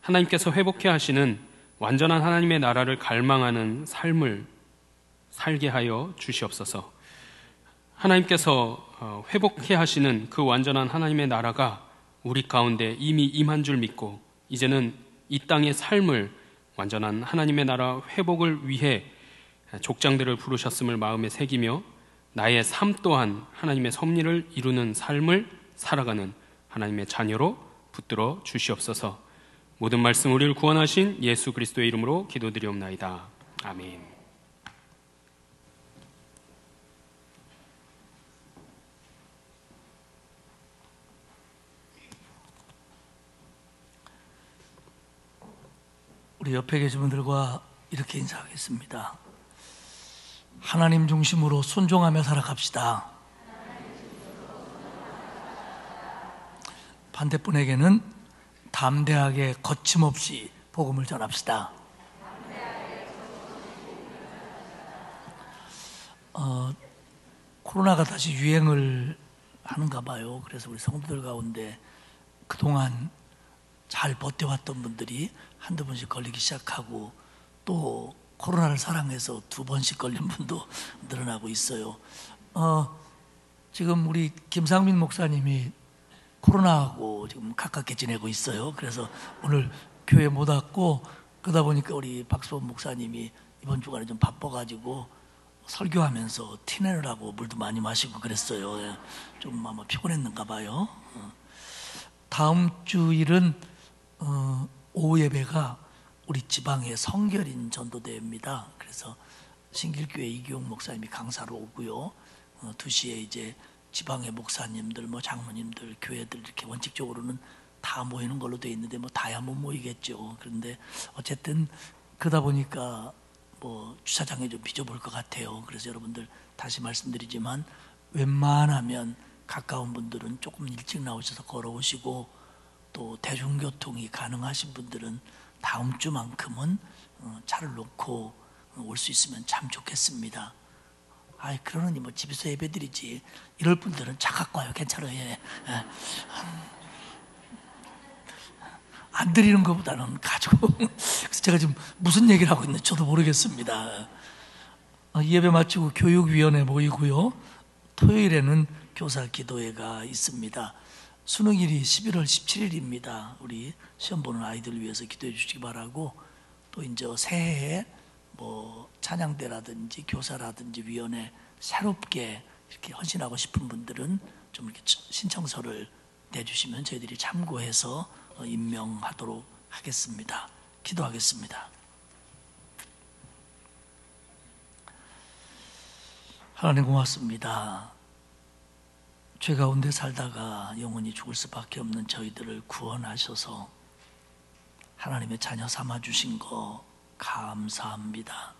하나님께서 회복해 하시는 완전한 하나님의 나라를 갈망하는 삶을 살게 하여 주시옵소서. 하나님께서 회복해 하시는 그 완전한 하나님의 나라가 우리 가운데 이미 임한 줄 믿고 이제는 이 땅의 삶을 완전한 하나님의 나라 회복을 위해 족장들을 부르셨음을 마음에 새기며 나의 삶 또한 하나님의 섭리를 이루는 삶을 살아가는 하나님의 자녀로 붙들어 주시옵소서. 모든 말씀 우리를 구원하신 예수 그리스도의 이름으로 기도드리옵나이다. 아멘. 우리 옆에 계신 분들과 이렇게 인사하겠습니다. 하나님 중심으로 순종하며 살아갑시다. 반대분에게는 담대하게 거침없이 복음을 전합시다. 코로나가 다시 유행을 하는가 봐요. 그래서 우리 성도들 가운데 그동안 잘 버텨왔던 분들이 한두 번씩 걸리기 시작하고 또 코로나를 사랑해서 2번씩 걸린 분도 늘어나고 있어요. 지금 우리 김상민 목사님이 코로나하고 지금 가깝게 지내고 있어요. 그래서 오늘 교회 못 왔고, 그러다 보니까 우리 박수범 목사님이 이번 주간에 좀 바빠가지고 설교하면서 티내느라고 물도 많이 마시고 그랬어요. 좀 아마 피곤했는가 봐요. 다음 주일은 오후 예배가 우리 지방의 성결인 전도대회입니다. 그래서 신길교회 이기용 목사님이 강사로 오고요. 2시에 이제 지방의 목사님들, 장로님들, 교회들 이렇게 원칙적으로는 다 모이는 걸로 돼 있는데 다야 못 모이겠죠. 그런데 어쨌든 그러다 보니까 주차장에 좀 빚어볼 것 같아요. 그래서 여러분들 다시 말씀드리지만 웬만하면 가까운 분들은 조금 일찍 나오셔서 걸어오시고 또 대중교통이 가능하신 분들은 다음 주만큼은 차를 놓고 올 수 있으면 참 좋겠습니다. 아이 그러니 뭐 집에서 예배드리지 이럴 분들은 차 갖고 와요. 괜찮아요. 예. 안 드리는 것보다는 가지고 그래서 제가 지금 무슨 얘기를 하고 있는지 저도 모르겠습니다. 예배 마치고 교육위원회 모이고요. 토요일에는 교사 기도회가 있습니다. 수능일이 11월 17일입니다. 우리 시험 보는 아이들을 위해서 기도해 주시기 바라고, 또 이제 새해에 뭐 찬양대라든지 교사라든지 위원회 새롭게 이렇게 헌신하고 싶은 분들은 좀 이렇게 신청서를 내주시면 저희들이 참고해서 임명하도록 하겠습니다. 기도하겠습니다. 하나님 고맙습니다. 죄 가운데 살다가 영원히 죽을 수밖에 없는 저희들을 구원하셔서 하나님의 자녀 삼아 주신 거 감사합니다.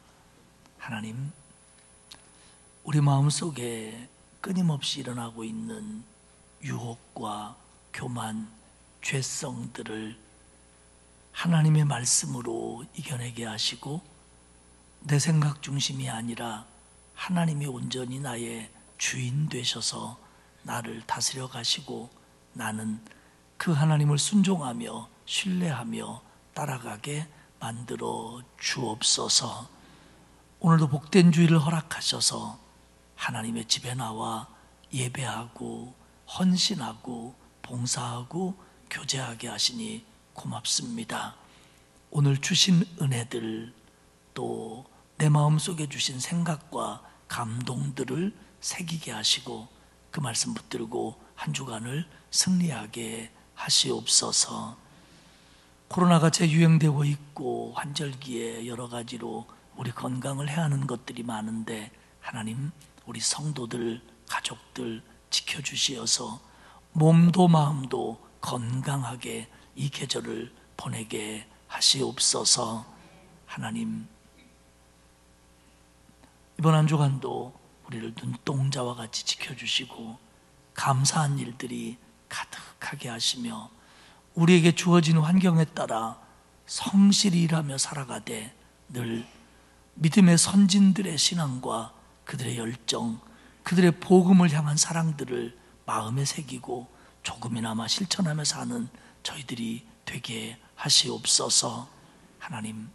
하나님, 우리 마음속에 끊임없이 일어나고 있는 유혹과 교만, 죄성들을 하나님의 말씀으로 이겨내게 하시고, 내 생각 중심이 아니라 하나님이 온전히 나의 주인 되셔서 나를 다스려 가시고 나는 그 하나님을 순종하며 신뢰하며 따라가게 만들어 주옵소서. 오늘도 복된 주일을 허락하셔서 하나님의 집에 나와 예배하고 헌신하고 봉사하고 교제하게 하시니 고맙습니다. 오늘 주신 은혜들, 또 내 마음속에 주신 생각과 감동들을 새기게 하시고 그 말씀 붙들고 한 주간을 승리하게 하시옵소서. 코로나가 재유행되고 있고 환절기에 여러 가지로 우리 건강을 해하는 것들이 많은데 하나님, 우리 성도들, 가족들 지켜주시어서 몸도 마음도 건강하게 이 계절을 보내게 하시옵소서. 하나님, 이번 한 주간도 우리를 눈동자와 같이 지켜주시고 감사한 일들이 가득하게 하시며 우리에게 주어진 환경에 따라 성실히 일하며 살아가되 늘 믿음의 선진들의 신앙과 그들의 열정, 그들의 복음을 향한 사랑들을 마음에 새기고 조금이나마 실천하며 사는 저희들이 되게 하시옵소서. 하나님,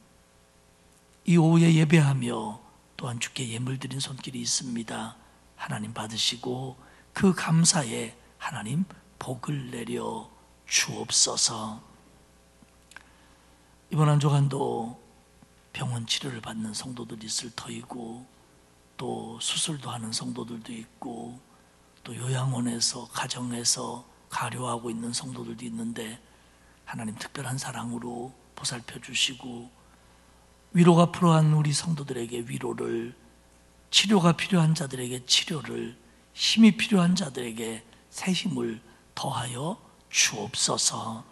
이 오후에 예배하며 또한 주께 예물 드린 손길이 있습니다. 하나님 받으시고 그 감사에 하나님 복을 내려 주옵소서. 이번 한 주간도 병원 치료를 받는 성도들이 있을 터이고 또 수술도 하는 성도들도 있고 또 요양원에서 가정에서 가료하고 있는 성도들도 있는데 하나님 특별한 사랑으로 보살펴 주시고 위로가 필요한 우리 성도들에게 위로를, 치료가 필요한 자들에게 치료를, 힘이 필요한 자들에게 새 힘을 더하여 주옵소서.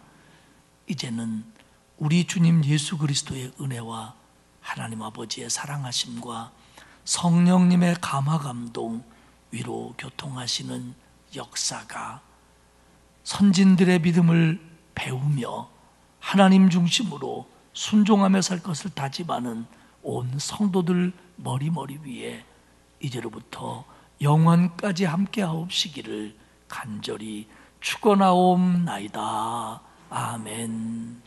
이제는 우리 주님 예수 그리스도의 은혜와 하나님 아버지의 사랑하심과 성령님의 감화 감동, 위로 교통하시는 역사가 선진들의 믿음을 배우며 하나님 중심으로 순종하며 살 것을 다짐하는 온 성도들 머리 위에 이제로부터 영원까지 함께하옵시기를 간절히 축원하옵나이다. 아멘.